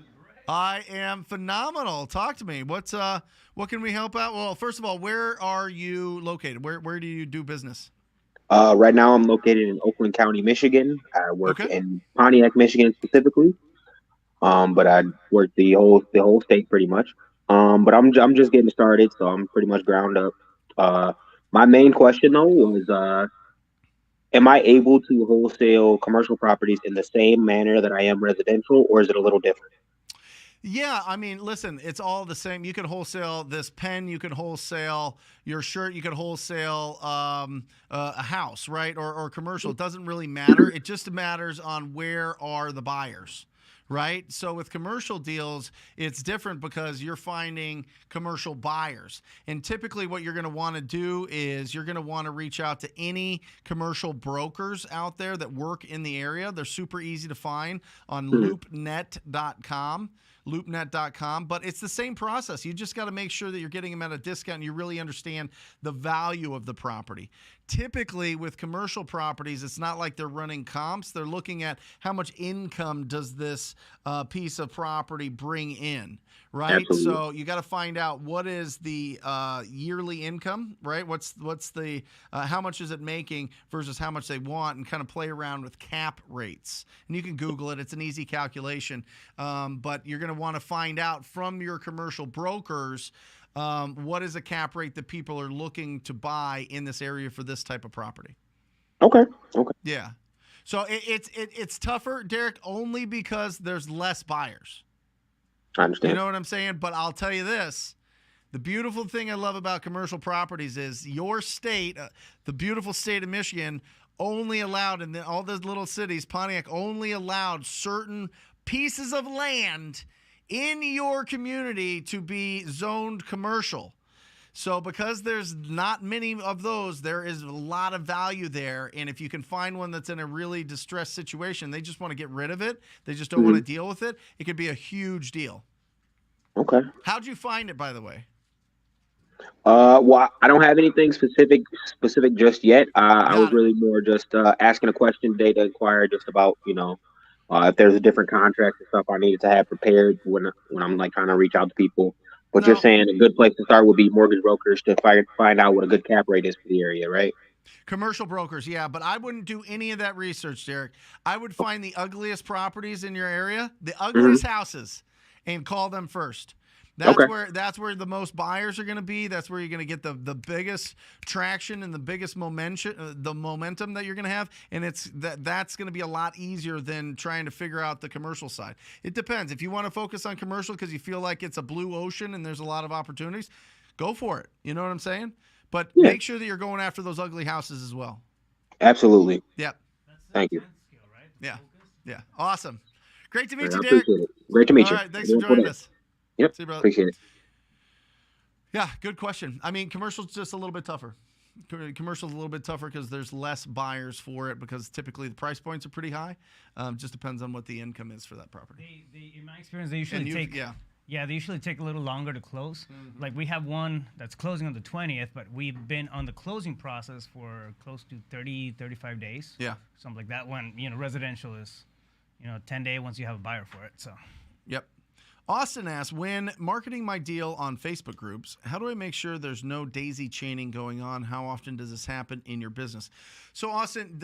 I am phenomenal. Talk to me. What can we help out? Well, first of all, where are you located? Where do you do business? Right now I'm located in Oakland County, Michigan. I work in Pontiac, Michigan specifically. But I work the whole state pretty much. But I'm just getting started, so I'm pretty much ground up. My main question though was am I able to wholesale commercial properties in the same manner that I am residential, or is it a little different? Yeah, I mean, listen, it's all the same. You can wholesale this pen, you can wholesale your shirt, you can wholesale a house, right? Or commercial. It doesn't really matter. It just matters on where are the buyers. Right? So with commercial deals, it's different because you're finding commercial buyers. And typically what you're going to want to do is you're going to want to reach out to any commercial brokers out there that work in the area. They're super easy to find on loopnet.com. But it's the same process. You just got to make sure that you're getting them at a discount and you really understand the value of the property. Typically with commercial properties, it's not like they're running comps. They're looking at how much income does this piece of property bring in, right? Absolutely. So you got to find out what is the yearly income, right? What's the how much is it making versus how much they want, and kind of play around with cap rates. And you can Google it. It's an easy calculation. But you're going to want to find out from your commercial brokers what is a cap rate that people are looking to buy in this area for this type of property. Okay. Yeah. So it's tougher, Derek, only because there's less buyers. I understand. You know what I'm saying? But I'll tell you this, The beautiful thing I love about commercial properties is your state, the beautiful state of Michigan, only allowed in all those little cities, Pontiac only allowed certain pieces of land in your community to be zoned commercial. So because there's not many of those, there is a lot of value there. And if you can find one that's in a really distressed situation, they just want to get rid of it. They just don't want to deal with it. It could be a huge deal. Okay. How'd you find it, by the way? Well, I don't have anything specific just yet. I was really more just asking a question today to inquire just about, if there's a different contract and stuff I needed to have prepared when I'm like trying to reach out to people. But you're saying a good place to start would be mortgage brokers to find out what a good cap rate is for the area, right? Commercial brokers, yeah, but I wouldn't do any of that research, Derek. I would find the ugliest properties in your area, the ugliest houses, and call them first. That's where the most buyers are going to be. That's where you're going to get the biggest traction and the biggest momentum that you're going to have. And that's going to be a lot easier than trying to figure out the commercial side. It depends. If you want to focus on commercial because you feel like it's a blue ocean and there's a lot of opportunities, go for it. You know what I'm saying? But make sure that you're going after those ugly houses as well. Absolutely. Yep. Thank you. Skill, right? Yeah. Yeah. Awesome. Great to meet you, I Derek. appreciate it. Great to meet you. All right. Thanks for joining us. Yep. See you, brother. Appreciate it. Yeah, good question. I mean, commercial's just a little bit tougher. Commercial's a little bit tougher because there's less buyers for it because typically the price points are pretty high. Just depends on what the income is for that property. In my experience, they usually they usually take a little longer to close. Like we have one that's closing on the 20th, but we've been on the closing process for close to 30, 35 days. Yeah. Something like that. When, residential is, 10 day once you have a buyer for it. So. Yep. Austin asks, when marketing my deal on Facebook groups, how do I make sure there's no daisy chaining going on? How often does this happen in your business? So, Austin,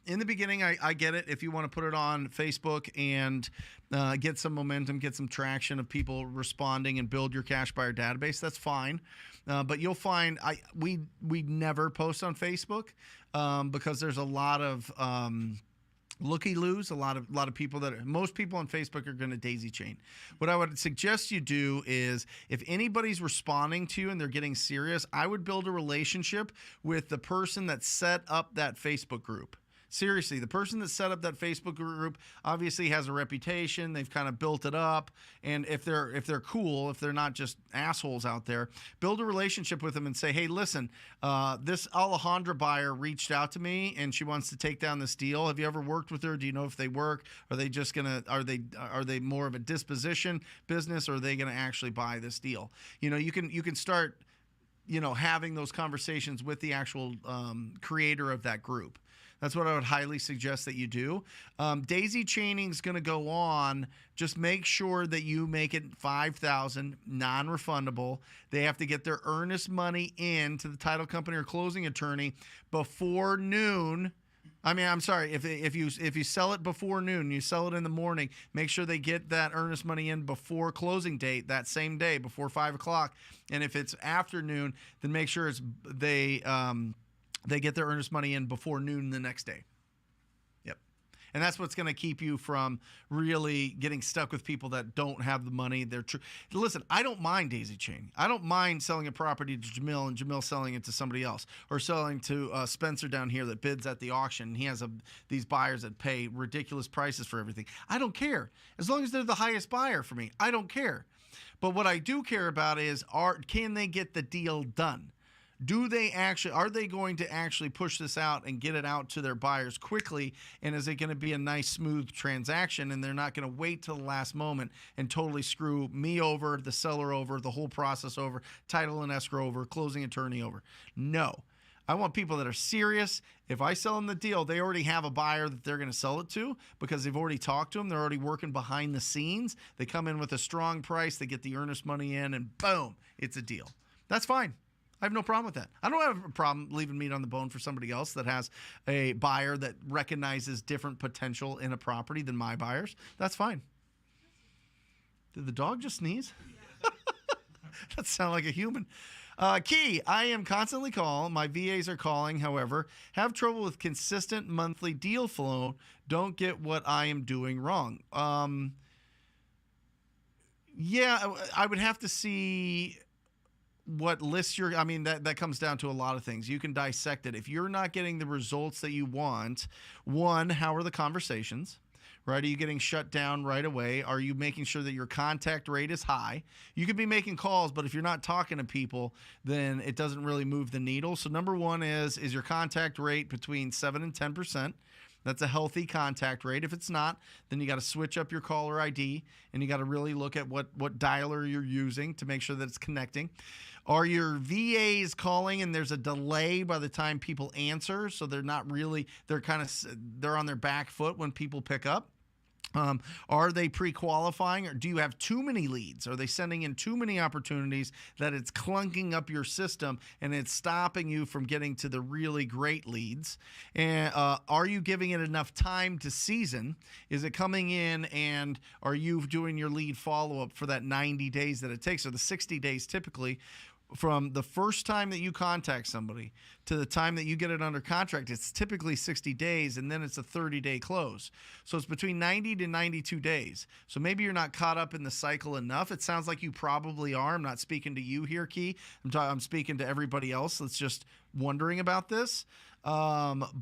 in the beginning, I get it. If you want to put it on Facebook and get some momentum, get some traction of people responding and build your cash buyer database, that's fine. But you'll find we never post on Facebook because there's a lot of looky-loos, a lot of people most people on Facebook are going to daisy chain. What I would suggest you do is if anybody's responding to you and they're getting serious, I would build a relationship with the person that set up that Facebook group. Seriously, the person that set up that Facebook group obviously has a reputation. They've kind of built it up, and if they're cool, if they're not just assholes out there, build a relationship with them and say, "Hey, listen, this Alejandra buyer reached out to me, and she wants to take down this deal. Have you ever worked with her? Do you know if they work? Are they just are they more of a disposition business, or are they gonna actually buy this deal?" You can start, having those conversations with the actual creator of that group. That's what I would highly suggest that you do. Daisy chaining is going to go on. Just make sure that you make it $5,000 non-refundable. They have to get their earnest money in to the title company or closing attorney before noon. I'm sorry. If you sell it before noon, you sell it in the morning, make sure they get that earnest money in before closing date that same day, before 5 o'clock. And if it's afternoon, then make sure they get their earnest money in before noon the next day. Yep. And that's what's going to keep you from really getting stuck with people that don't have the money. Listen, I don't mind daisy chaining. I don't mind selling a property to Jamil and Jamil selling it to somebody else, or selling to Spencer down here that bids at the auction. And he has these buyers that pay ridiculous prices for everything. I don't care. As long as they're the highest buyer for me, I don't care. But what I do care about is, can they get the deal done? Are they going to actually push this out and get it out to their buyers quickly? And is it going to be a nice, smooth transaction? And they're not going to wait till the last moment and totally screw me over, the seller over, the whole process over, title and escrow over, closing attorney over. No. I want people that are serious. If I sell them the deal, they already have a buyer that they're going to sell it to because they've already talked to them. They're already working behind the scenes. They come in with a strong price. They get the earnest money in, and boom, it's a deal. That's fine. I have no problem with that. I don't have a problem leaving meat on the bone for somebody else that has a buyer that recognizes different potential in a property than my buyers. That's fine. Did the dog just sneeze? That sounded like a human. Key, I am constantly calling. My VAs are calling, however. Have trouble with consistent monthly deal flow. Don't get what I am doing wrong. Yeah, I would have to see what lists you're, I mean, that comes down to a lot of things. You can dissect it. If you're not getting the results that you want, one, how are the conversations? Right? Are you getting shut down right away? Are you making sure that your contact rate is high? You could be making calls, but if you're not talking to people, then it doesn't really move the needle. So number one is your contact rate between 7 and 10%? That's a healthy contact rate. If it's not, then you got to switch up your caller ID, and you got to really look at what dialer you're using to make sure that it's connecting. Are your VAs calling and there's a delay by the time people answer, so they're not really, they're on their back foot when people pick up? Are they pre-qualifying, or do you have too many leads? Are they sending in too many opportunities that it's clunking up your system and it's stopping you from getting to the really great leads? And are you giving it enough time to season? Is it coming in, and are you doing your lead follow-up for that 90 days that it takes, or the 60 days typically? From the first time that you contact somebody to the time that you get it under contract, it's typically 60 days, and then it's a 30-day close. So it's between 90 to 92 days. So maybe you're not caught up in the cycle enough. It sounds like you probably are. I'm not speaking to you here, Key. I'm speaking to everybody else that's just wondering about this. And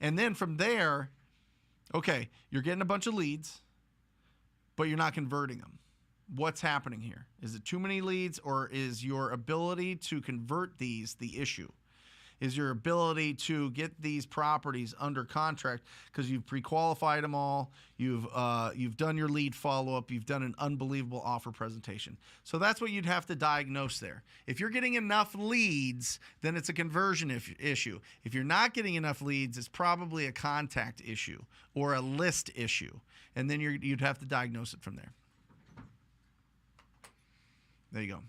then from there, okay, you're getting a bunch of leads, but you're not converting them. What's happening here? Is it too many leads, or is your ability to convert these the issue? Is your ability to get these properties under contract because you've pre-qualified them all, you've done your lead follow-up, you've done an unbelievable offer presentation. So that's what you'd have to diagnose there. If you're getting enough leads, then it's a conversion issue. If you're not getting enough leads, it's probably a contact issue or a list issue, and then you'd have to diagnose it from there. There you go.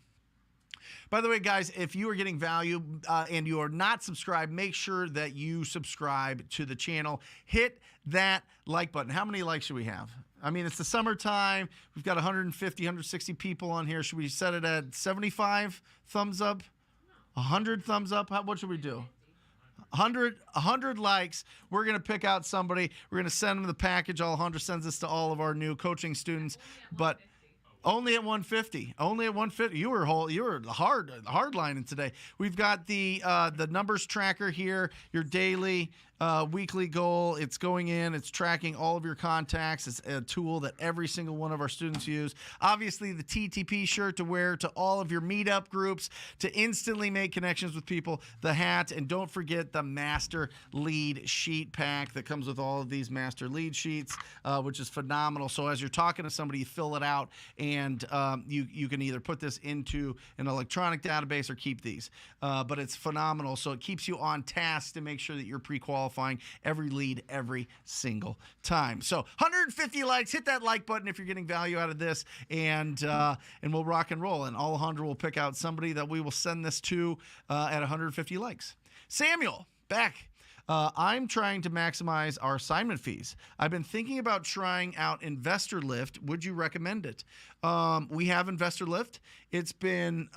By the way, guys, if you are getting value and you are not subscribed, make sure that you subscribe to the channel. Hit that like button. How many likes should we have? I mean, it's the summertime. We've got 150, 160 people on here. Should we set it at 75 thumbs up? 100 thumbs up? What should we do? 100 likes. We're going to pick out somebody. We're going to send them the package. Alejandro sends this to all of our new coaching students. But only at 150. Only at 150. You were hard lining today. We've got the numbers tracker here, your daily, weekly goal. It's going in. It's tracking all of your contacts. It's a tool that every single one of our students use. Obviously, the TTP shirt to wear to all of your meetup groups to instantly make connections with people. The hat, and don't forget the master lead sheet pack that comes with all of these master lead sheets, which is phenomenal. So as you're talking to somebody, you fill it out, and you can either put this into an electronic database or keep these. But it's phenomenal. So it keeps you on task to make sure that you're pre-qualified every lead every single time. So 150 likes. Hit that like button if you're getting value out of this, and we'll rock and roll. And Alejandro will pick out somebody that we will send this to at 150 likes. Samuel, back. I'm trying to maximize our assignment fees. I've been thinking about trying out Investor Lift. Would you recommend it? We have Investor Lift. It's been,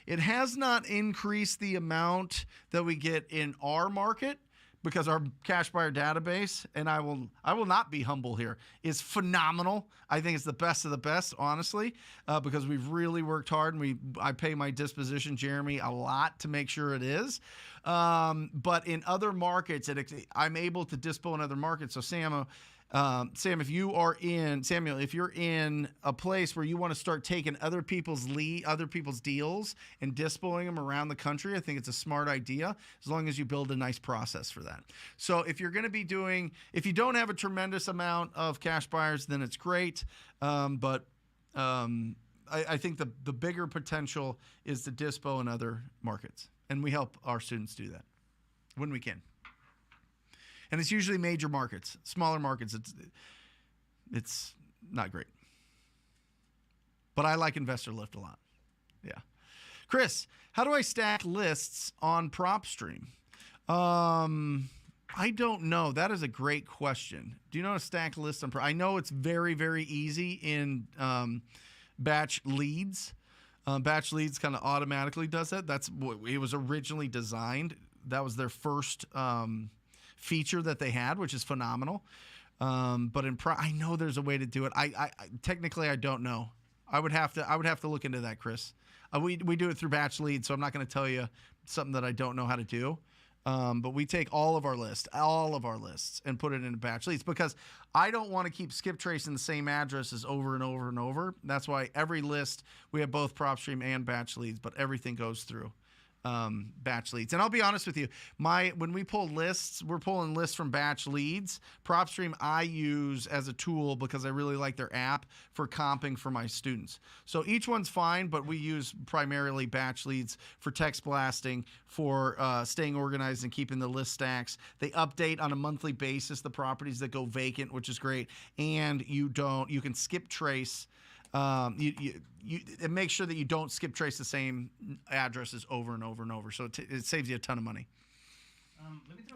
it has not increased the amount that we get in our market, because our cash buyer database, and I will not be humble here, is phenomenal. I think it's the best of the best, honestly, because we've really worked hard, and I pay my disposition, Jeremy, a lot to make sure it is. But in other markets, I'm able to dispo in other markets. So Sam, if you're in a place where you want to start taking other people's deals and dispoing them around the country, I think it's a smart idea, as long as you build a nice process for that. So if you're going to be if you don't have a tremendous amount of cash buyers, then it's great. I think the bigger potential is to dispo in other markets, and we help our students do that when we can. And it's usually major markets. Smaller markets, it's not great. But I like Investor Lift a lot. Yeah. Chris, how do I stack lists on PropStream? I don't know. That is a great question. Do you know how to stack lists on I know it's very, very easy in Batch Leads. Batch Leads kind of automatically does that. That's what it was originally designed. That was their first feature that they had, which is phenomenal. But I know there's a way to do it. I technically I don't know. I would have to look into that, Chris. We do it through batch leads, so I'm not going to tell you something that I don't know how to do. But we take all of our lists, and put it into batch leads because I don't want to keep skip tracing the same addresses over and over and over. That's why every list, we have both PropStream and batch leads, but everything goes through batch leads. And I'll be honest with you, when we pull lists, we're pulling lists from batch leads. PropStream I use as a tool because I really like their app for comping for my students. So each one's fine, but we use primarily batch leads for text blasting, for staying organized and keeping the list stacks. They update on a monthly basis the properties that go vacant, which is great. And you can skip trace. Make sure that you don't skip trace the same addresses over and over and over. So it saves you a ton of money.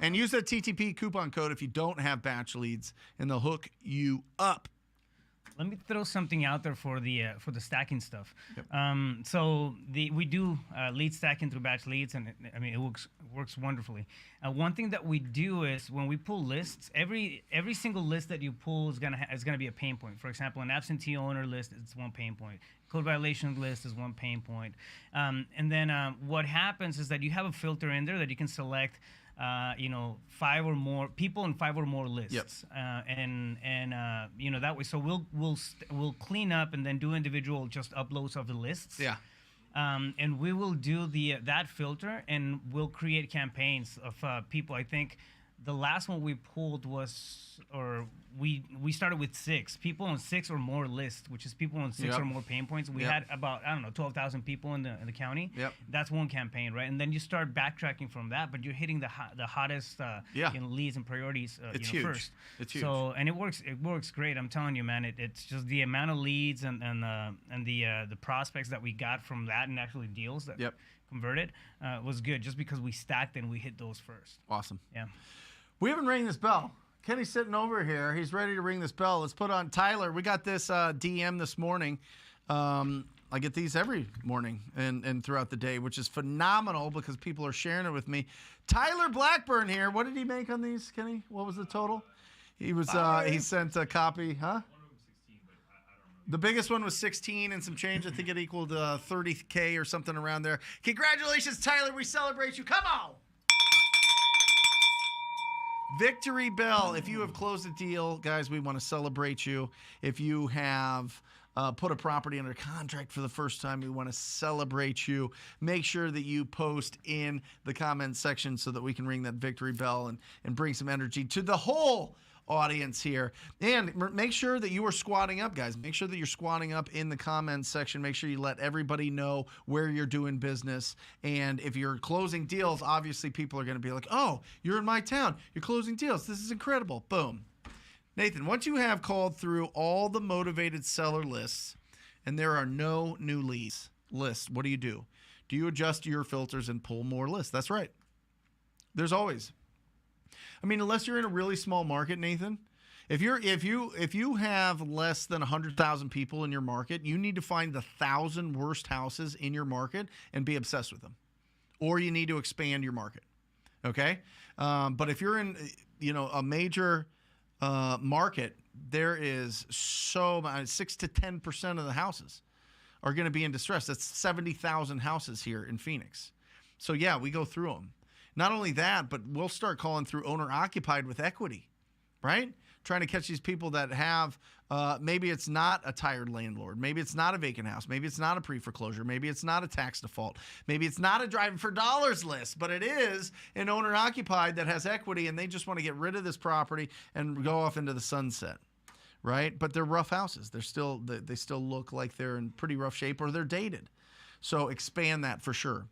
And use that TTP coupon code if you don't have batch leads, and they'll hook you up. Let me throw something out there for the stacking stuff. Yep. So we do lead stacking through batch leads, and it works wonderfully. One thing that we do is when we pull lists, every single list that you pull is gonna be a pain point. For example, an absentee owner list is one pain point. Code violations list is one pain point. And then what happens is that you have a filter in there that you can select. 5 or more people and 5 or more lists. Yep. That way. So we'll clean up and then do individual just uploads of the lists. Yeah. And we will do that filter, and we'll create campaigns of people. I think the last one we pulled we started with 6 people on 6 or more lists, which is people on 6 or more pain points. We had about 12,000 people in the county. Yep. That's one campaign, right? And then you start backtracking from that, but you're hitting the hottest leads and priorities it's huge. First. It's huge. So and it works great. I'm telling you, man. It's just the amount of leads and the prospects that we got from that, and actually deals that converted was good, just because we stacked and we hit those first. Awesome. Yeah. We haven't rang this bell. Kenny's sitting over here. He's ready to ring this bell. Let's put on Tyler. We got this DM this morning. I get these every morning and throughout the day, which is phenomenal because people are sharing it with me. Tyler Blackburn here. What did he make on these, Kenny? What was the total? He sent a copy, huh? The biggest one was 16 and some change. I think it equaled 30K or something around there. Congratulations, Tyler. We celebrate you. Come on. Victory bell. If you have closed a deal, guys, we want to celebrate you. If you have put a property under contract for the first time, we want to celebrate you. Make sure that you post in the comments section so that we can ring that victory bell and bring some energy to the whole audience here. And make sure that you are squatting up, guys. Make sure that you're squatting up in the comments section. Make sure you let everybody know where you're doing business. And if you're closing deals, obviously people are going to be like, oh, you're in my town. You're closing deals. This is incredible. Boom. Nathan, once you have called through all the motivated seller lists and there are no new lists, what do? Do you adjust your filters and pull more lists? That's right. There's always. Unless you're in a really small market, Nathan, if you have less than 100,000 people in your market, you need to find the 1,000 worst houses in your market and be obsessed with them, or you need to expand your market. Okay, but if you're in a major market, there is 6 to 10% of the houses are going to be in distress. That's 70,000 houses here in Phoenix. So yeah, we go through them. Not only that, but we'll start calling through owner-occupied with equity, right? Trying to catch these people that have, maybe it's not a tired landlord. Maybe it's not a vacant house. Maybe it's not a pre-foreclosure. Maybe it's not a tax default. Maybe it's not a driving for dollars list, but it is an owner-occupied that has equity, and they just want to get rid of this property and go off into the sunset, right? But they're rough houses. They still look like they're in pretty rough shape, or they're dated. So expand that for sure.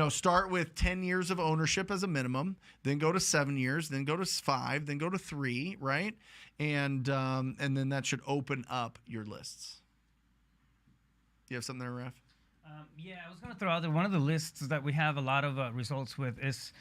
Start with 10 years of ownership as a minimum, then go to 7 years, then go to 5, then go to 3, right? And then that should open up your lists. You have something there, Raf? Yeah, I was going to throw out there one of the lists that we have a lot of results with is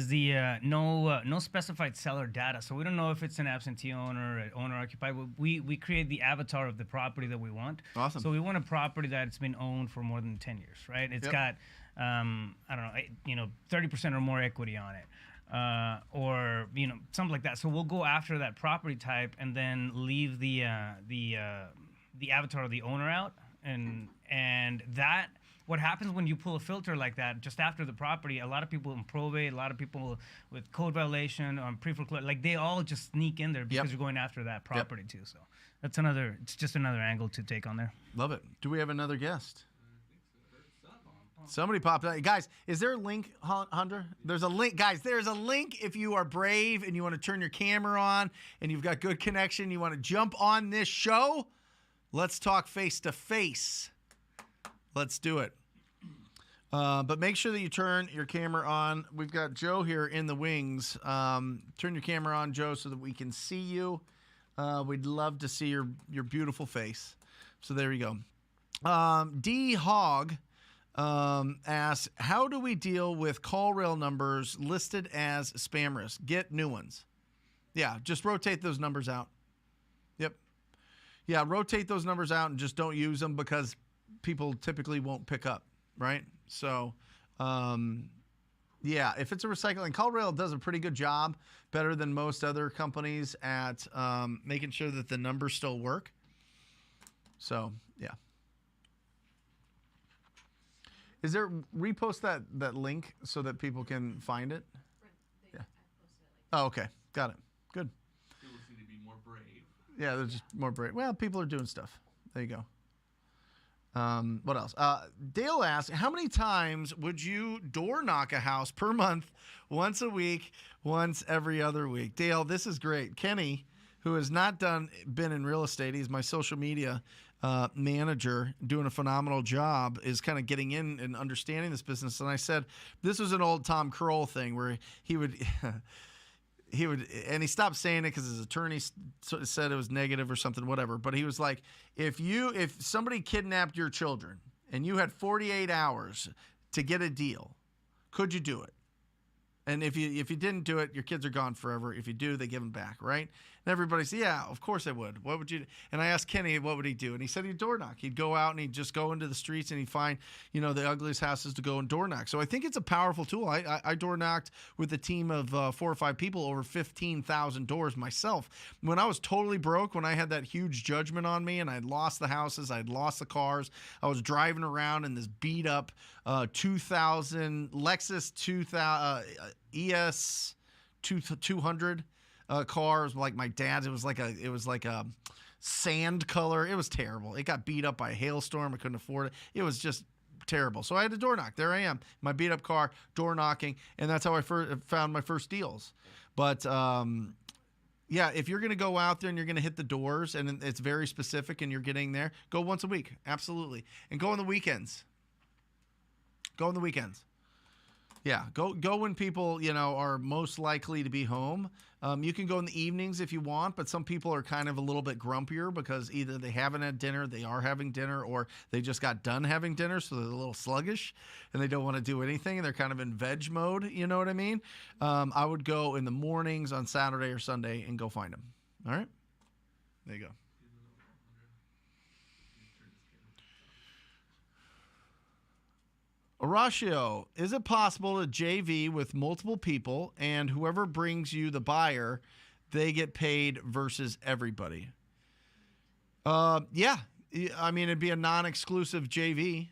the no specified seller data. So we don't know if it's an absentee owner or owner occupied. We create the avatar of the property that we want. Awesome. So we want a property that's been owned for more than 10 years, right? It's got 30% or more equity on it. Or something like that. So we'll go after that property type and then leave the avatar of the owner out, and that what happens when you pull a filter like that just after the property, a lot of people in probate, a lot of people with code violation, pre-foreclosure, like they all just sneak in there because you're going after that property too. So that's it's just another angle to take on there. Love it. Do we have another guest? Somebody popped out. Guys, is there a link, Hunter? There's a link. Guys, there's a link if you are brave and you want to turn your camera on and you've got good connection, you want to jump on this show. Let's talk face-to-face. Let's do it. But make sure that you turn your camera on. We've got Joe here in the wings. Turn your camera on, Joe, so that we can see you. We'd love to see your beautiful face. So there we go. D. Hogg asks, how do we deal with call rail numbers listed as spam risk? Get new ones. Yeah, just rotate those numbers out. Yep. Yeah, rotate those numbers out and just don't use them because people typically won't pick up, right? So, yeah, if it's a recycling, CallRail does a pretty good job, better than most other companies at making sure that the numbers still work. So, yeah. Is there, repost that link so that people can find it? Yeah. Oh, okay. Got it. Good. People seem to be more brave. Yeah, they're just more brave. Well, people are doing stuff. There you go. What else? Dale asks, how many times would you door knock a house per month? Once a week, once every other week? Dale, this is great. Kenny, who has not been in real estate, he's my social media manager, doing a phenomenal job, is kind of getting in and understanding this business. And I said, this was an old Tom Kroll thing where he would... and he stopped saying it because his attorney said it was negative or something, whatever. But he was like, if somebody kidnapped your children and you had 48 hours to get a deal, could you do it? And if you didn't do it, your kids are gone forever. If you do, they give them back, right? And everybody said, yeah, of course I would. What would you do? And I asked Kenny, what would he do? And he said he'd door knock. He'd go out and he'd just go into the streets and he'd find, the ugliest houses to go and door knock. So I think it's a powerful tool. I door knocked with a team of 4 or 5 people over 15,000 doors myself. When I was totally broke, when I had that huge judgment on me and I'd lost the houses, I'd lost the cars, I was driving around in this beat up 2000 Lexus 2000 ES 200 cars, like my dad's. It was like a sand color. It was terrible. It got beat up by a hailstorm. I couldn't afford it. It was just terrible. So I had to door knock. There I am, my beat up car, door knocking, and that's how I found my first deals. But yeah, if you're going to go out there and you're going to hit the doors and it's very specific and you're getting there, go once a week. Absolutely. And go on the weekends. Go on the weekends. Yeah, go when people, are most likely to be home. You can go in the evenings if you want, but some people are kind of a little bit grumpier because either they haven't had dinner, they are having dinner, or they just got done having dinner, so they're a little sluggish and they don't want to do anything, and they're kind of in veg mode, you know what I mean? I would go in the mornings on Saturday or Sunday and go find them. All right? There you go. Horacio, is it possible to JV with multiple people and whoever brings you the buyer, they get paid versus everybody? Yeah. I mean, it'd be a non-exclusive JV,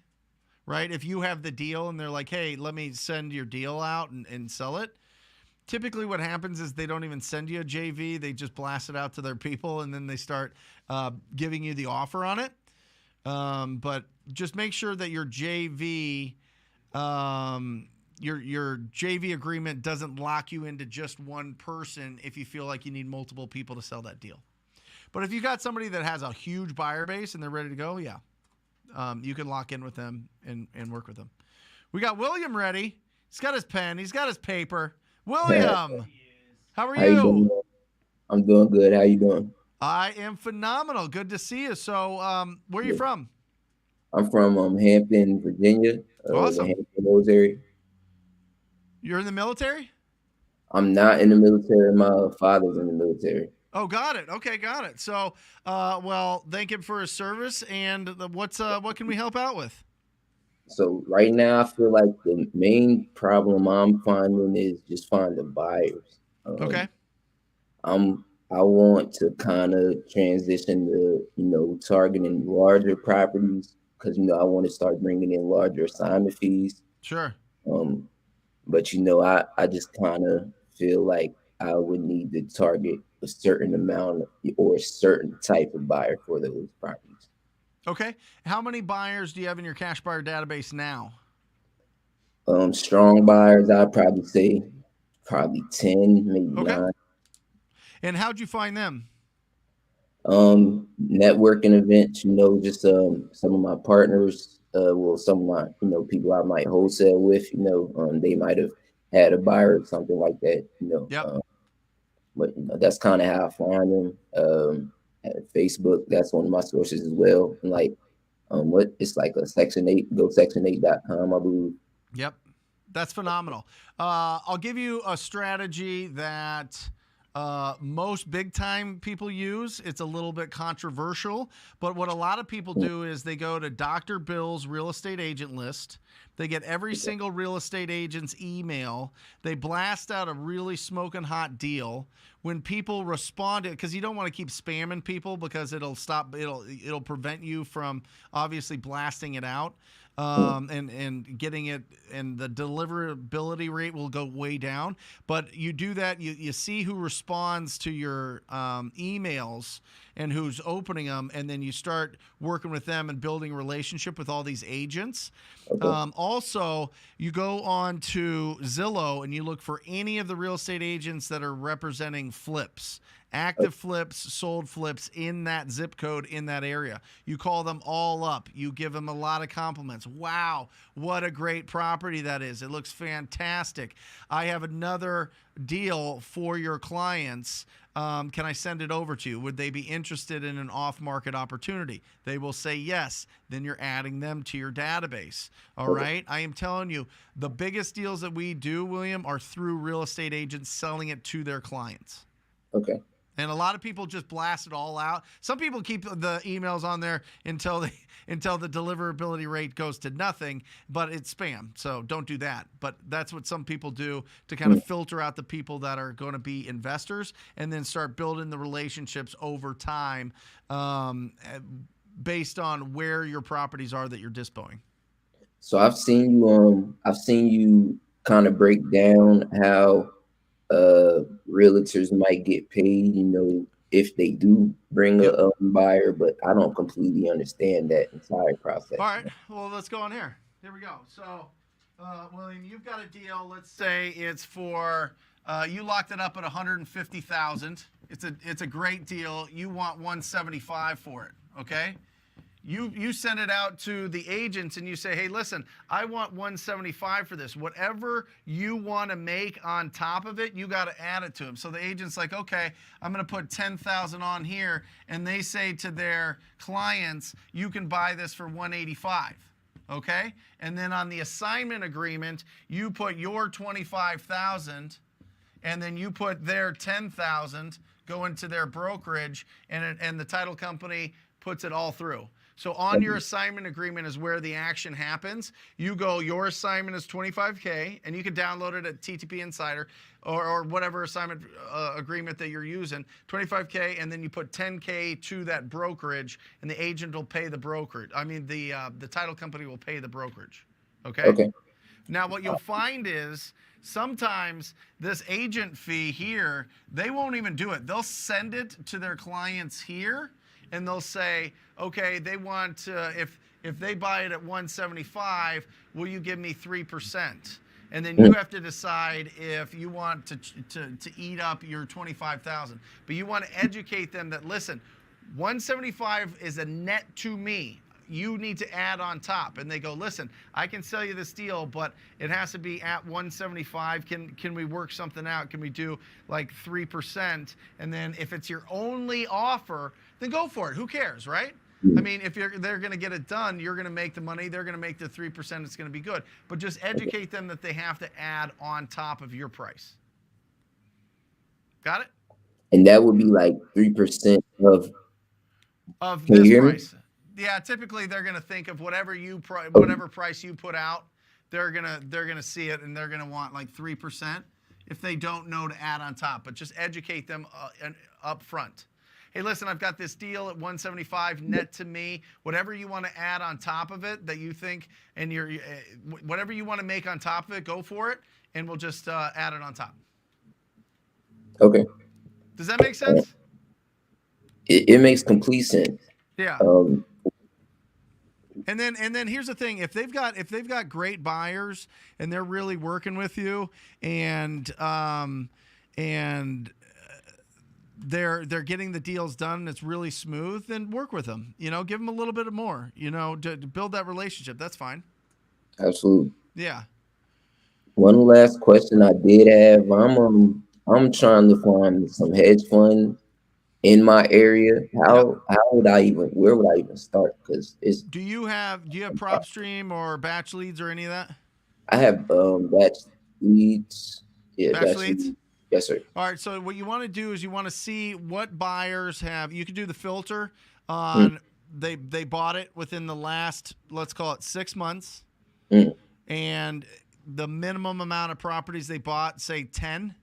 right? If you have the deal and they're like, hey, let me send your deal out and sell it. Typically what happens is they don't even send you a JV. They just blast it out to their people and then they start giving you the offer on it. But just make sure that your JV... your JV agreement doesn't lock you into just one person if you feel like you need multiple people to sell that deal. But if you got somebody that has a huge buyer base and they're ready to go, yeah, you can lock in with them and work with them. We got William ready. He's got his pen. He's got his paper. William, how are you? I'm doing good. How you doing? I am phenomenal. Good to see you. So, where are you from? I'm from Hampton, Virginia. Awesome. The Hampton military. You're in the military? I'm not in the military. My father's in the military. Oh, got it. Okay, got it. So, well, thank him for his service. And what can we help out with? So right now, I feel like the main problem I'm finding is just finding buyers. Okay. I want to kind of transition to, targeting larger properties because I want to start bringing in larger assignment fees. Sure. But I just kind of feel like I would need to target a certain amount or a certain type of buyer for those properties. Okay. How many buyers do you have in your cash buyer database now? Strong buyers, I'd probably say 10, maybe 9. And how'd you find them? Networking events, just some of my partners, some of my, people I might wholesale with, they might have had a buyer or something like that, Yep. But that's kind of how I find them. Facebook, that's one of my sources as well. And it's like a Section 8, go section8.com, I believe. Yep. That's phenomenal. I'll give you a strategy that most big time people use. It's a little bit controversial, but what a lot of people do is they go to Dr. Bill's real estate agent list. They get every single real estate agent's email. They blast out a really smoking hot deal. When people respond to it, because you don't want to keep spamming people because it'll prevent you from obviously blasting it out. And getting it, and the deliverability rate will go way down. But you do that, you see who responds to your emails and who's opening them, and then you start working with them and building a relationship with all these agents. Also, you go on to Zillow and you look for any of the real estate agents that are representing flips. Active flips, sold flips in that zip code in that area. You call them all up. You give them a lot of compliments. Wow, what a great property that is. It looks fantastic. I have another deal for your clients. Can I send it over to you? Would they be interested in an off-market opportunity? They will say yes. Then you're adding them to your database. All right? I am telling you, the biggest deals that we do, William, are through real estate agents selling it to their clients. Okay. And a lot of people just blast it all out. Some people keep the emails on there until the deliverability rate goes to nothing, but it's spam. So don't do that. But that's what some people do to kind of filter out the people that are going to be investors, and then start building the relationships over time based on where your properties are that you're dispoing. So I've seen you kind of break down how realtors might get paid, if they do bring a buyer, but I don't completely understand that entire process. All right, well, let's go on here. Here we go. So, William, you've got a deal. Let's say it's for you locked it up at $150,000. It's a great deal. You want $175 for it. Okay. You send it out to the agents and you say, hey, listen, I want $175 for this. Whatever you want to make on top of it, you got to add it to them. So the agent's like, okay, I'm going to put $10,000 on here. And they say to their clients, you can buy this for $185. Okay. And then on the assignment agreement, you put your $25,000 and then you put their $10,000 go into their brokerage, and the title company puts it all through. So on your assignment agreement is where the action happens. You go, your assignment is $25K, and you can download it at TTP Insider or whatever assignment agreement that you're using, $25K, and then you put $10K to that brokerage, and the agent will pay the brokerage. I mean, the title company will pay the brokerage. Okay? Now, what you'll find is sometimes this agent fee here, they won't even do it. They'll send it to their clients here, and they'll say, okay, they want if they buy it at $175, will you give me 3%? And then you have to decide if you want to eat up your $25,000. But you want to educate them that, listen, $175 is a net to me. You need to add on top. And they go, listen, I can sell you this deal, but it has to be at $175. Can we work something out? Can we do like 3%? And then if it's your only offer, then go for it. Who cares, right? I mean, if they're going to get it done, you're going to make the money. They're going to make the 3%. It's going to be good. But just educate them that they have to add on top of your price. Got it? And that would be like 3% of this price. Yeah, typically they're going to think of whatever price you put out. They're gonna see it, and they're going to want like 3% if they don't know to add on top. But just educate them up front. hey, listen, I've got this deal at 175 net to me. Whatever you want to add on top of it that you think, and whatever you want to make on top of it, go for it, and we'll just add it on top. Okay. Does that make sense? It makes complete sense. Yeah. And then here's the thing: if they've got great buyers and they're really working with you, and they're getting the deals done and it's really smooth, then work with them. You know, give them a little bit more. You know, to build that relationship. That's fine. Absolutely. Yeah. One last question I did have. I'm trying to find some hedge funds in my area. Where would I even start? Because do you have PropStream or Batch Leads or any of that? I have Batch Leads. Yeah, Batch Leads. Yes, sir. All right. So what you want to do is you want to see what buyers have. You can do the filter on they bought it within the last, let's call it 6 months, and the minimum amount of properties they bought, say 10.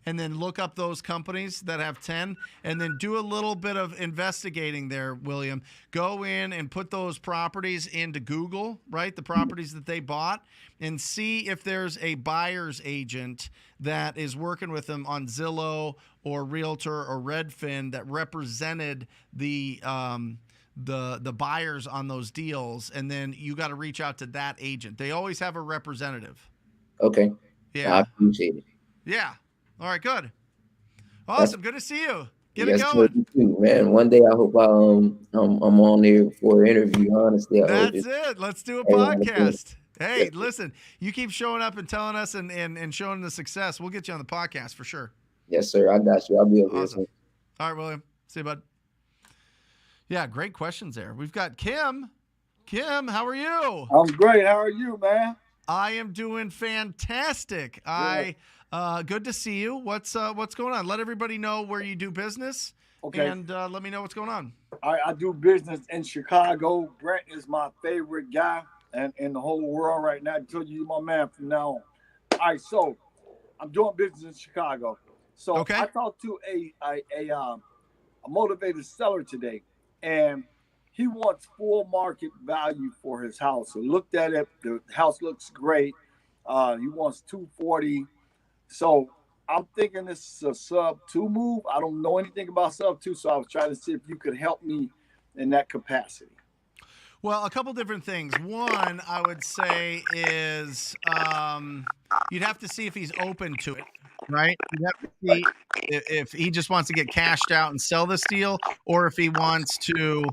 And then look up those companies that have 10, and then do a little bit of investigating there, William. Go in and put those properties into Google, right? The properties that they bought, and see if there's a buyer's agent that is working with them on Zillow or Realtor or Redfin that represented the buyers on those deals. And then you got to reach out to that agent. They always have a representative. Okay. Yeah. I appreciate it. Yeah. All right, good. Awesome. Good to see you. Get it going. Too, man. One day I hope I'm on there for an interview, honestly. That's it. Let's do a podcast. Hey, listen, you keep showing up and telling us and showing the success. We'll get you on the podcast for sure. Yes, sir. I got you. I'll be over here. All right, William. See you, bud. Yeah, great questions there. We've got Kim. Kim, how are you? I'm great. How are you, man? I am doing fantastic. Yeah. Good to see you. What's going on? Let everybody know where you do business, and let me know what's going on. I do business in Chicago. Brent is my favorite guy and in the whole world right now. I tell you, my man from now on. All right, so I'm doing business in Chicago. So I talked to a motivated seller today, and he wants full market value for his house. So looked at it. The house looks great. He wants $240. So I'm thinking this is a sub 2 move. I don't know anything about sub 2, so I was trying to see if you could help me in that capacity. Well, a couple different things. One, I would say is you'd have to see if he's open to it, right? You'd have to see if he just wants to get cashed out and sell this deal, or if he wants to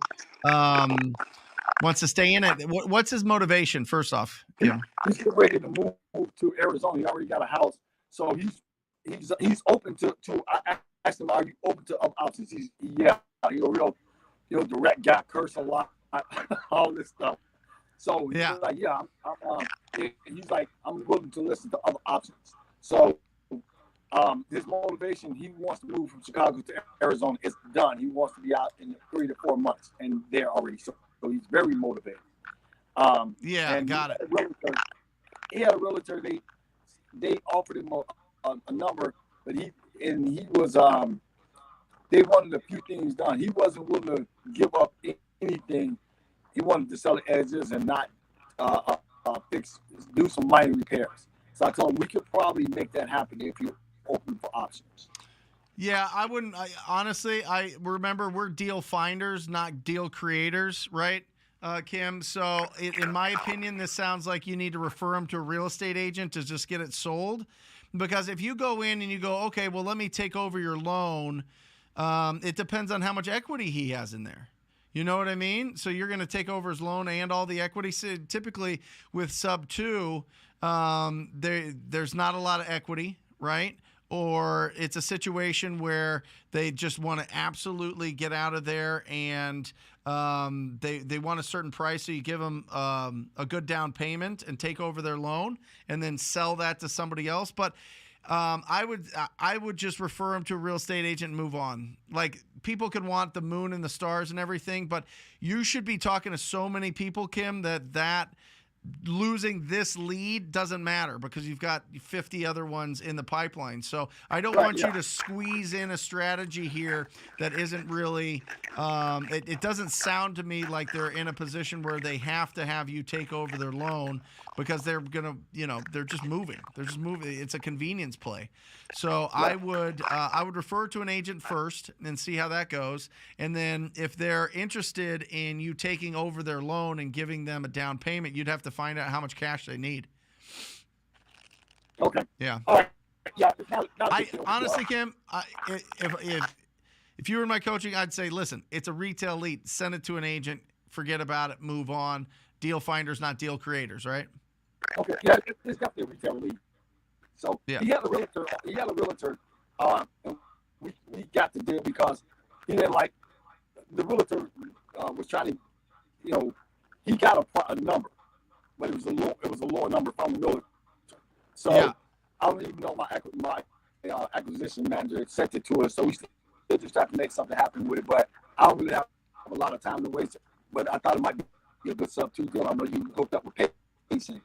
stay in it. What's his motivation, first off? Yeah. He's ready to move to Arizona. He already got a house. So he's open to. I asked him, "Are you open to other options?" Yeah, real direct guy, curse a lot, all this stuff. So he's like, "Yeah, he's like, I'm willing to listen to other options." So his motivation, he wants to move from Chicago to Arizona. It's done. He wants to be out in 3 to 4 months, and there already. So he's very motivated. Got it. He had a realtor. They offered him a number, but he was they wanted a few things done. He wasn't willing to give up anything. He wanted to sell the edges and not do some minor repairs. So I told him we could probably make that happen if you're open for options. Yeah, I wouldn't. Honestly, I remember we're deal finders, not deal creators, right? Kim. So in my opinion, this sounds like you need to refer him to a real estate agent to just get it sold. Because if you go in and you go, okay, well, let me take over your loan. It depends on how much equity he has in there. You know what I mean? So you're going to take over his loan and all the equity. So typically with sub 2, there's not a lot of equity, right? Or it's a situation where they just want to absolutely get out of there, and they want a certain price, so you give them a good down payment and take over their loan and then sell that to somebody else. But I would just refer them to a real estate agent and move on. Like, people could want the moon and the stars and everything, but you should be talking to so many people, Kim, that losing this lead doesn't matter because you've got 50 other ones in the pipeline. So I don't want you to squeeze in a strategy here that isn't really, it doesn't sound to me like they're in a position where they have to have you take over their loan because they're going to, they're just moving. They're just moving. It's a convenience play. So I would refer to an agent first and see how that goes. And then if they're interested in you taking over their loan and giving them a down payment, you'd have to find out how much cash they need. Okay. Yeah. All right. Yeah. I honestly, Kim, if you were in my coaching, I'd say, listen, it's a retail lead. Send it to an agent. Forget about it. Move on. Deal finders, not deal creators, right? Okay. Yeah, it's definitely a retail lead. So yeah. He had a realtor. And we got the deal because he didn't like the realtor was trying to, he got a number, but it was a lower number from the realtor. So yeah. I don't even know my acquisition manager sent it to us. So we still just trying to make something happen with it. But I don't really have a lot of time to waste. But I thought it might be a good substitute. I know you hooked up with Pace and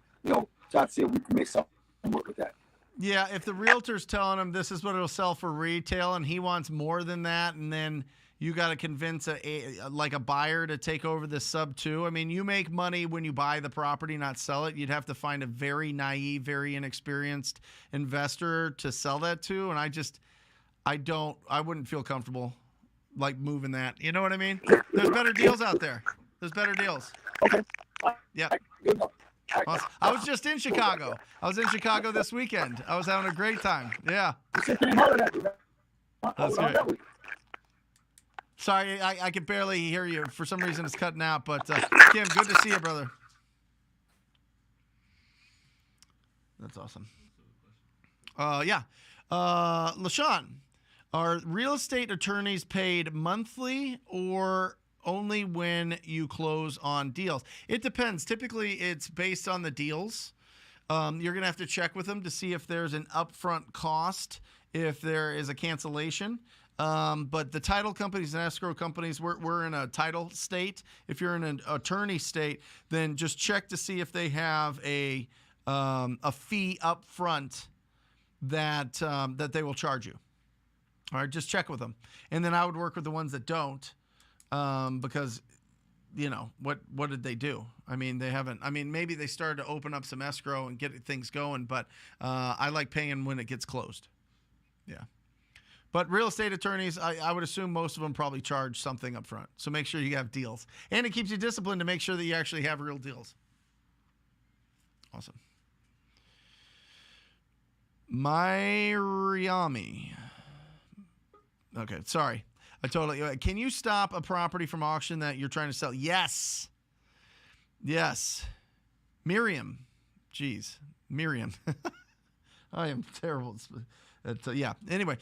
try to see if we can make something work with that. Yeah, if the realtor's telling him this is what it'll sell for retail and he wants more than that, and then you got to convince a buyer to take over the sub too. I mean, you make money when you buy the property, not sell it. You'd have to find a very naive, very inexperienced investor to sell that to, and I wouldn't feel comfortable like moving that. You know what I mean? There's better deals out there. There's better deals. Okay. Yeah. Awesome. I was just in Chicago. I was in Chicago this weekend. I was having a great time. Yeah. That's great. Sorry, I can barely hear you. For some reason, it's cutting out. But Kim, good to see you, brother. That's awesome. Yeah. LaShawn, are real estate attorneys paid monthly or only when you close on deals? It depends. Typically, it's based on the deals. You're going to have to check with them to see if there's an upfront cost, if there is a cancellation. But the title companies and escrow companies, we're in a title state. If you're in an attorney state, then just check to see if they have a fee up front that they will charge you. All right, just check with them. And then I would work with the ones that don't. Because, what did they do? I mean, maybe they started to open up some escrow and get things going, but I like paying when it gets closed. Yeah. But real estate attorneys, I would assume most of them probably charge something up front. So make sure you have deals. And it keeps you disciplined to make sure that you actually have real deals. Awesome. Miami. Okay, sorry. Can you stop a property from auction that you're trying to sell? Yes. Miriam. Jeez. Miriam. I am terrible. Yeah. Anyway,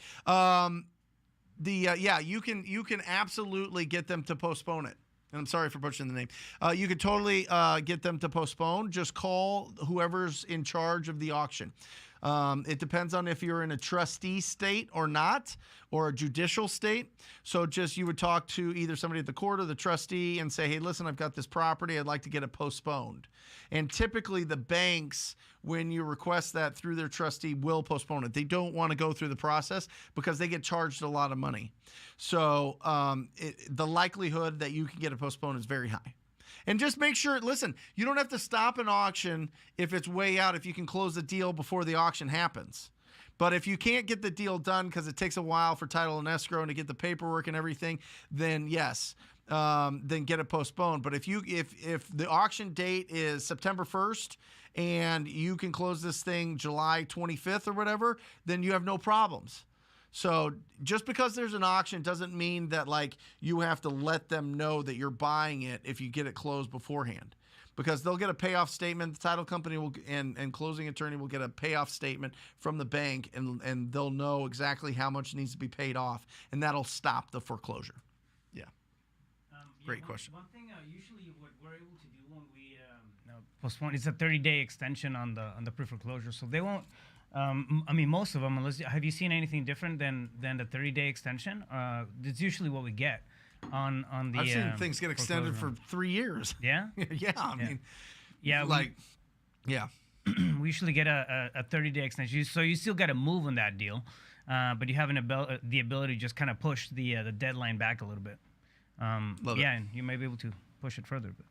you can absolutely get them to postpone it. And I'm sorry for butchering the name. You could totally get them to postpone. Just call whoever's in charge of the auction. It depends on if you're in a trustee state or not, or a judicial state. So you would talk to either somebody at the court or the trustee and say, hey, listen, I've got this property. I'd like to get it postponed. And typically the banks, when you request that through their trustee, will postpone it. They don't want to go through the process because they get charged a lot of money. So the likelihood that you can get it postponed is very high. And just make sure, listen, you don't have to stop an auction if it's way out, if you can close the deal before the auction happens. But if you can't get the deal done because it takes a while for title and escrow and to get the paperwork and everything, then yes, then get it postponed. But if the auction date is September 1st and you can close this thing July 25th or whatever, then you have no problems. So just because there's an auction doesn't mean that you have to let them know that you're buying it if you get it closed beforehand, because they'll get a payoff statement. The title company will and closing attorney will get a payoff statement from the bank, and they'll know exactly how much needs to be paid off, and that'll stop the foreclosure. Yeah. Great question. One thing usually what we're able to do when we postpone is a 30-day extension on the pre-foreclosure, so they won't. Most of them, have you seen anything different than the 30-day extension? That's usually what we get on the. I've seen things get extended for 3 years. Yeah. Yeah. I mean, Yeah, like, yeah. we usually get a 30-day extension, so you still got to move on that deal, but you have the ability to just kind of push the deadline back a little bit. Love it. And you may be able to push it further. But.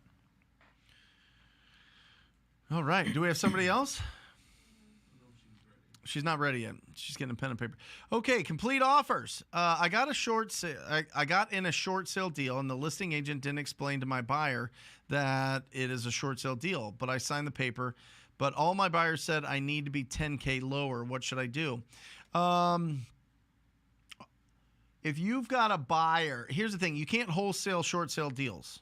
All right. Do we have somebody else? She's not ready yet. She's getting a pen and paper. Okay, complete offers. I got a short sale. I got in a short sale deal, and the listing agent didn't explain to my buyer that it is a short sale deal. But I signed the paper. But all my buyers said I need to be $10K lower. What should I do? If you've got a buyer, here's the thing: you can't wholesale short sale deals.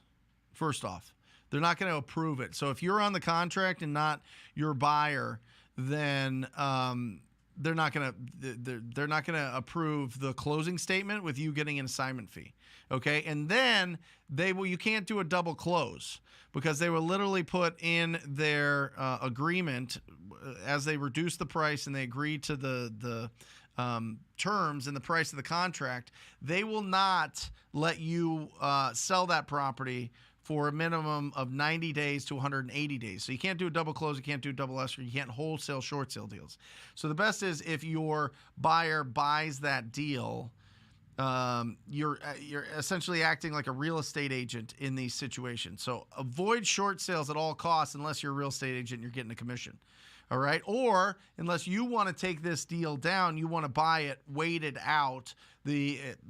First off, they're not going to approve it. So if you're on the contract and not your buyer, then they're not going to approve the closing statement with you getting an assignment fee. Okay, and then you can't do a double close because they will literally put in their agreement as they reduce the price and they agree to the terms and the price of the contract. They will not let you sell that property for a minimum of 90 days to 180 days. So you can't do a double close, you can't do a double escrow, you can't wholesale short sale deals. So the best is if your buyer buys that deal, you're essentially acting like a real estate agent in these situations. So avoid short sales at all costs unless you're a real estate agent and you're getting a commission. All right. Or unless you want to take this deal down, you want to buy it, wait it out,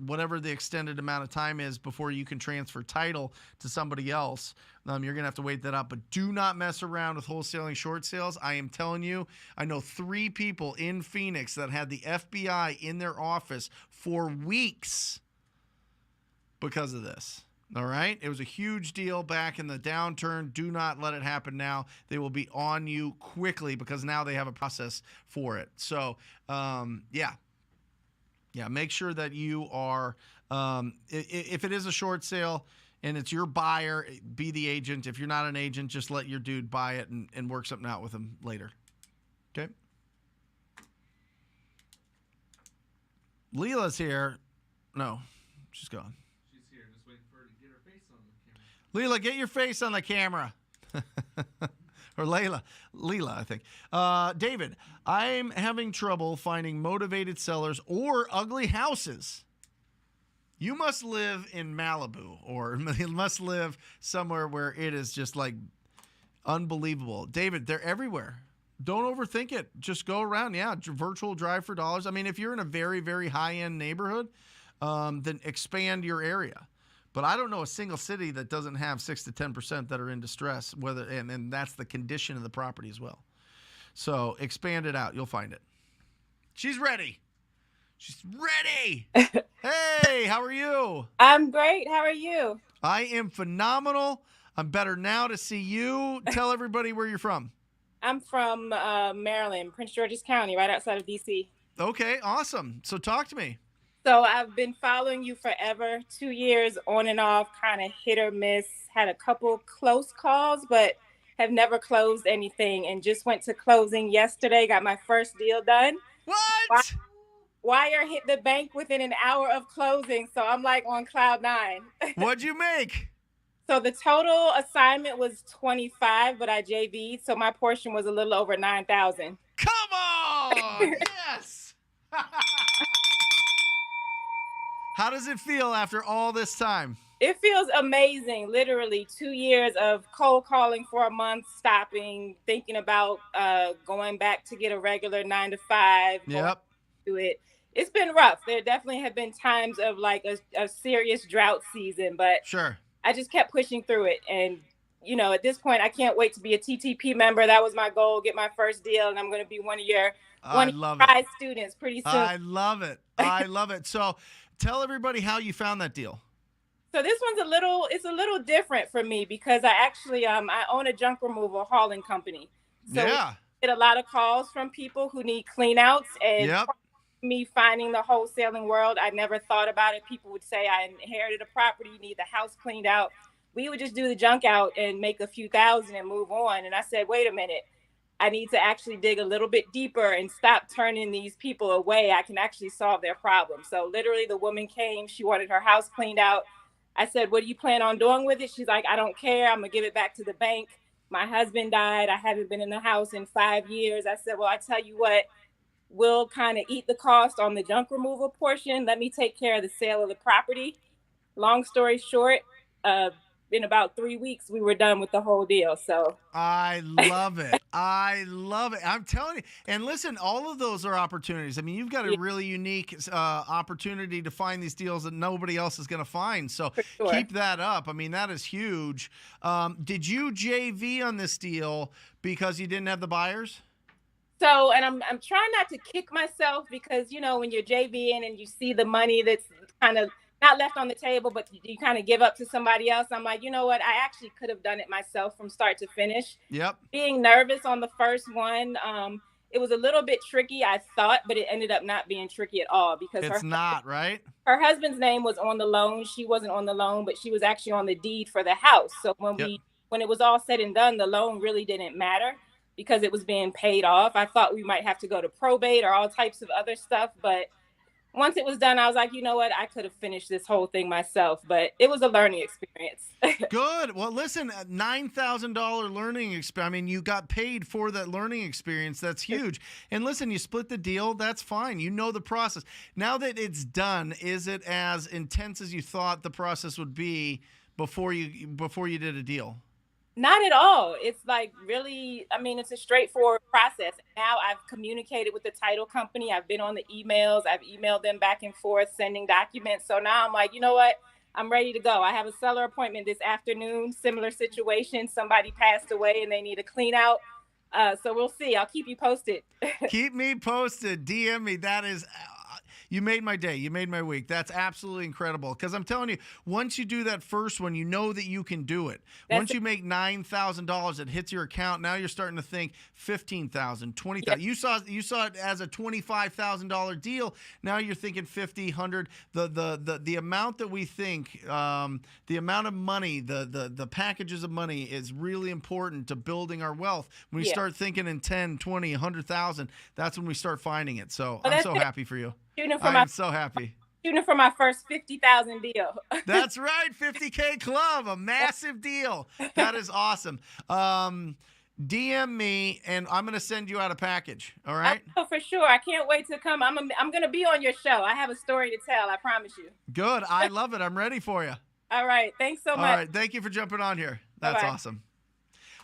whatever the extended amount of time is before you can transfer title to somebody else. You're going to have to wait that up. But do not mess around with wholesaling short sales. I am telling you, I know 3 people in Phoenix that had the FBI in their office for weeks because of this. All right. It was a huge deal back in the downturn. Do not let it happen now. They will be on you quickly because now they have a process for it. So, yeah, make sure that you are, if it is a short sale and it's your buyer, be the agent. If you're not an agent, just let your dude buy it and work something out with him later. Okay. Leela's here. No, she's gone. Leela, get your face on the camera. Or Leela, I think. David, I'm having trouble finding motivated sellers or ugly houses. You must live in Malibu or you must live somewhere where it is just like unbelievable. David, they're everywhere. Don't overthink it. Just go around. Yeah, virtual drive for dollars. I mean, if you're in a very, very high-end neighborhood, then expand your area. But I don't know a single city that doesn't have 6 to 10% that are in distress, and that's the condition of the property as well. So expand it out. You'll find it. She's ready. She's ready. Hey, how are you? I'm great. How are you? I am phenomenal. I'm better now to see you. Tell everybody where you're from. I'm from Maryland, Prince George's County, right outside of D.C. Okay, awesome. So talk to me. So I've been following you forever, 2 years on and off, kind of hit or miss, had a couple close calls, but have never closed anything and just went to closing yesterday, got my first deal done. What? Wire hit the bank within an hour of closing, so I'm like on cloud 9. What'd you make? So the total assignment was 25, but I JV'd, so my portion was a little over 9,000. Come on! Yes! How does it feel after all this time? It feels amazing. Literally 2 years of cold calling for a month, stopping, thinking about going back to get a regular 9 to 5. Yep. To it. It's been rough. There definitely have been times of like a serious drought season, but sure. I just kept pushing through it. And, you know, at this point, I can't wait to be a TTP member. That was my goal, get my first deal. And I'm going to be one of your prize students pretty soon. I love it. I love it. So tell everybody how you found that deal. So this one's it's a little different for me because I actually, I own a junk removal hauling company. So yeah. We get a lot of calls from people who need clean outs and yep. Me finding the wholesaling world, I never thought about it. People would say, I inherited a property, you need the house cleaned out. We would just do the junk out and make a few thousand and move on. And I said, wait a minute, I need to actually dig a little bit deeper and stop turning these people away. I can actually solve their problem. So literally the woman came, she wanted her house cleaned out. I said, what do you plan on doing with it? She's like, I don't care. I'm gonna give it back to the bank. My husband died. I haven't been in the house in 5 years. I said, well, I tell you what, we'll kind of eat the cost on the junk removal portion. Let me take care of the sale of the property. Long story short, in about 3 weeks, we were done with the whole deal. So I love it. I love it. I'm telling you. And listen, all of those are opportunities. I mean, you've got a really unique opportunity to find these deals that nobody else is going to find. So sure. Keep that up. I mean, that is huge. Did you JV on this deal because you didn't have the buyers? So, and I'm trying not to kick myself because, you know, when you're JVing and you see the money that's kind of not left on the table, but you kind of give up to somebody else. I'm like, you know what? I actually could have done it myself from start to finish. Yep. Being nervous on the first one, it was a little bit tricky, I thought, but it ended up not being tricky at all because her husband's name was on the loan. She wasn't on the loan, but she was actually on the deed for the house. So when it was all said and done, the loan really didn't matter because it was being paid off. I thought we might have to go to probate or all types of other stuff, but once it was done, I was like, you know what? I could have finished this whole thing myself, but it was a learning experience. Good. Well, listen, $9,000 learning experience. I mean, you got paid for that learning experience. That's huge. And listen, you split the deal. That's fine. You know the process. Now that it's done, is it as intense as you thought the process would be before you did a deal? Not at all. It's like really, I mean, it's a straightforward process. Now I've communicated with the title company. I've been on the emails. I've emailed them back and forth, sending documents. So now I'm like, you know what? I'm ready to go. I have a seller appointment this afternoon. Similar situation. Somebody passed away and they need a clean out. So we'll see. I'll keep you posted. Keep me posted. DM me. That is... You made my day. You made my week. That's absolutely incredible. Because I'm telling you, once you do that first one, you know that you can do it. Once you make $9,000, it hits your account. Now you're starting to think $15,000, $20,000. Yep. You saw it as a $25,000 deal. Now you're thinking $50,000, $100,000. The amount that we think, the amount of money, the packages of money is really important to building our wealth. When we start thinking in 10, 20, 100,000, that's when we start finding it. So I'm so happy for you. I'm so happy. Shooting for my first 50,000 deal. That's right, 50K club, a massive deal. That is awesome. DM me, and I'm going to send you out a package. All right? Oh, for sure. I can't wait to come. I'm going to be on your show. I have a story to tell. I promise you. Good. I love it. I'm ready for you. All right. Thanks so much. All right. Thank you for jumping on here. That's Bye-bye. Awesome.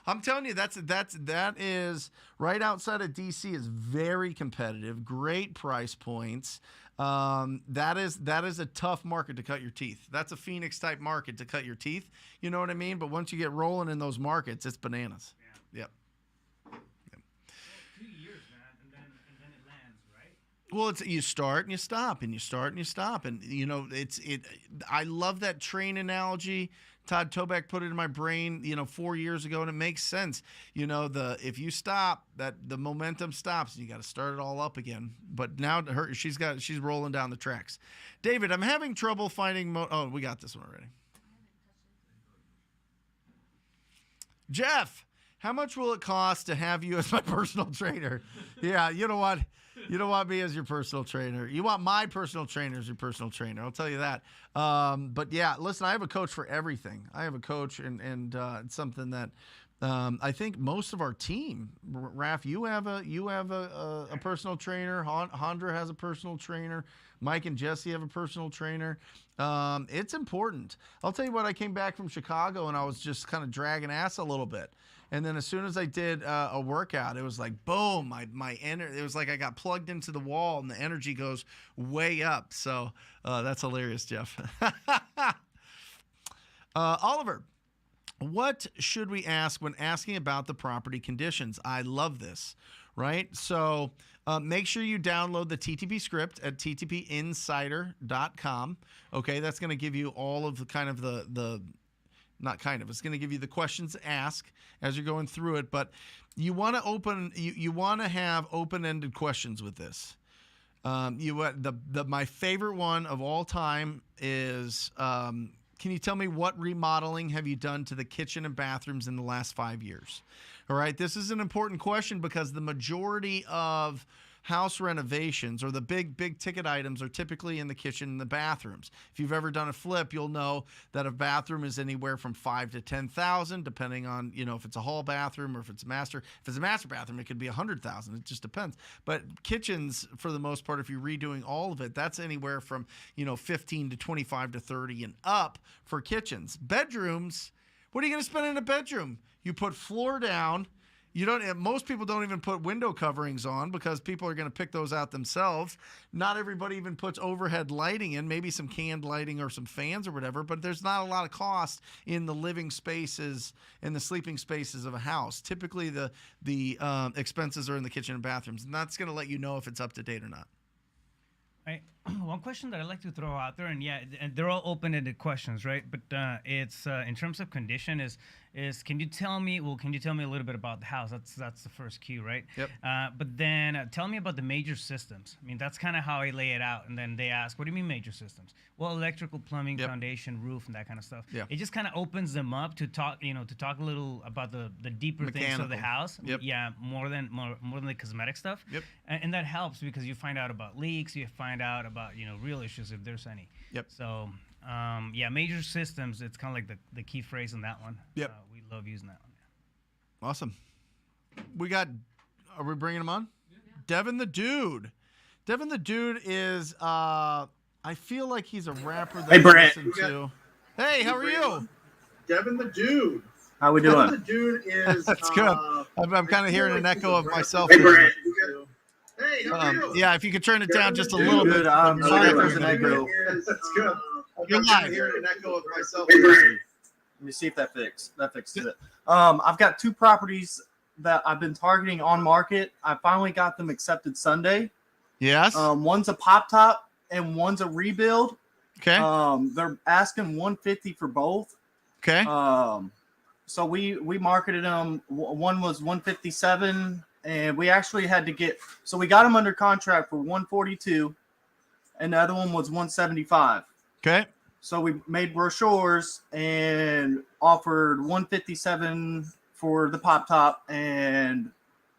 I'm telling you, that is right outside of DC is very competitive, great price points. That is a tough market to cut your teeth. That's a Phoenix type market to cut your teeth. You know what I mean? But once you get rolling in those markets, it's bananas. Yeah. Yep. Well, 2 years, man, and then it lands, right? Well, it's you start and you stop and you start and you stop, and you know I love that train analogy. Todd Toback put it in my brain, 4 years ago, and it makes sense. If you stop, that the momentum stops, and you got to start it all up again. But now she's rolling down the tracks. David, I'm having trouble finding. We got this one already. Jeff, how much will it cost to have you as my personal trainer? Yeah, you know what? You don't want me as your personal trainer. You want my personal trainer as your personal trainer. I'll tell you that. But yeah, listen, I have a coach for everything. I have a coach, and it's something that I think most of our team. Raf, you have a personal trainer. Hondra has a personal trainer. Mike and Jesse have a personal trainer. It's important. I'll tell you what. I came back from Chicago and I was just kind of dragging ass a little bit. And then as soon as I did a workout, it was like, boom, it was like I got plugged into the wall and the energy goes way up. So that's hilarious, Jeff. Oliver, what should we ask when asking about the property conditions? I love this, right? So make sure you download the TTP script at ttpinsider.com. Okay, that's going to give you all of the kind of it's going to give you the questions to ask as you're going through it, but you want to have open-ended questions with this. My favorite one of all time is, can you tell me what remodeling have you done to the kitchen and bathrooms in the last 5 years? All right, this is an important question because the majority of house renovations or the big ticket items are typically in the kitchen and the bathrooms. If you've ever done a flip, you'll know that a bathroom is anywhere from $5,000 to $10,000, depending on, if it's a hall bathroom or if it's a master. If it's a master bathroom, it could be $100,000. It just depends. But kitchens, for the most part, if you're redoing all of it, that's anywhere from 15 to 25 to 30 and up for kitchens. Bedrooms, what are you going to spend in a bedroom? You put floor down. Most people don't even put window coverings on because people are going to pick those out themselves. Not everybody even puts overhead lighting in, maybe some canned lighting or some fans or whatever, but there's not a lot of cost in the living spaces and the sleeping spaces of a house. Typically the expenses are in the kitchen and bathrooms, and that's going to let you know if it's up to date or not. One question that I'd like to throw out there, and they're all open-ended questions, right? But it's in terms of condition is can you tell me a little bit about the house? That's the first cue, right? Yep. But then tell me about the major systems. I mean, that's kind of how I lay it out. And then they ask, what do you mean major systems? Well, electrical, plumbing, foundation, roof, and that kind of stuff. Yeah. It just kind of opens them up to talk a little about the deeper things of the house. Yep. Yeah, more than the cosmetic stuff. Yep. And that helps because you find out about leaks, you find out about real issues if there's any. Yep. So major systems, it's kind of like the key phrase in that one. Yep. We love using that one. Awesome. Are we bringing him on? Yeah. Devin the Dude. Devin the Dude is I feel like he's a rapper that Hey, Brent. I listen to. Hey, how are you? Devin the Dude. How we doing? Devin the Dude is That's good. I'm kind of hearing an echo of myself. Hey, here. Brent. Hey, how are you? Yeah, if you could turn it down just a little bit. I'm sorry if there's an echo. That's good. I'm kind of hearing an echo of myself. Hey, Brent. Let me see if that fixes it. I've got 2 properties that I've been targeting on market. I finally got them accepted Sunday. Yes. One's a pop top and one's a rebuild. Okay. They're asking $150 for both. Okay. So we marketed them. One was $157, and we actually had to we got them under contract for $142, and the other one was $175. Okay. So we made brochures and offered $157 for the pop top and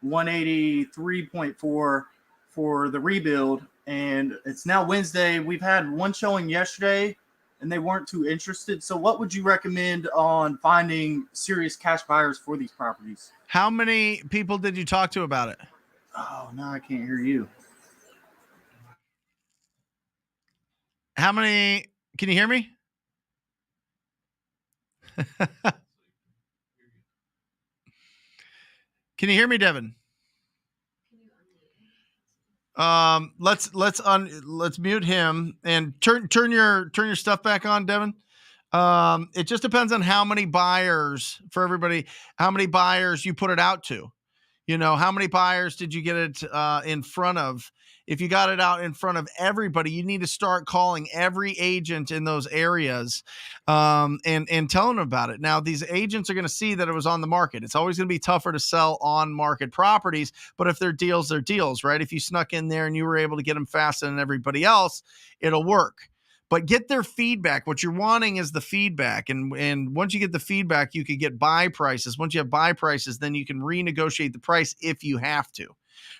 $183.4 for the rebuild. And it's now Wednesday. We've had one showing yesterday, and they weren't too interested. So what would you recommend on finding serious cash buyers for these properties? How many people did you talk to about it? Oh, no, I can't hear you. How many? Can you hear me? Can you hear me, Devin? Let's mute him and turn your stuff back on, Devin. It just depends on how many buyers for everybody, how many buyers you put it out to. How many buyers did you get it in front of? If you got it out in front of everybody, you need to start calling every agent in those areas and telling them about it. Now, these agents are going to see that it was on the market. It's always going to be tougher to sell on-market properties, but if they're deals, they're deals, right? If you snuck in there and you were able to get them faster than everybody else, it'll work. But get their feedback. What you're wanting is the feedback. And once you get the feedback, you could get buy prices. Once you have buy prices, then you can renegotiate the price if you have to,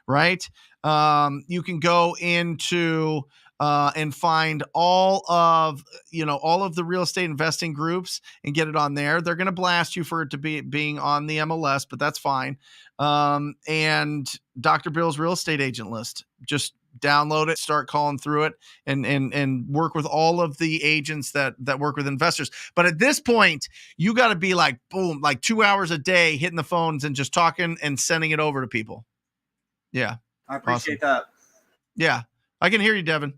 right? You can go into and find all of the real estate investing groups and get it on there. They're going to blast you for it to being on the MLS, but that's fine. And Dr. Bill's real estate agent list, just download it, start calling through it, and work with all of the agents that work with investors. But at this point, you got to be like, boom, like 2 hours a day hitting the phones and just talking and sending it over to people. Yeah. I appreciate that. Yeah. I can hear you, Devin.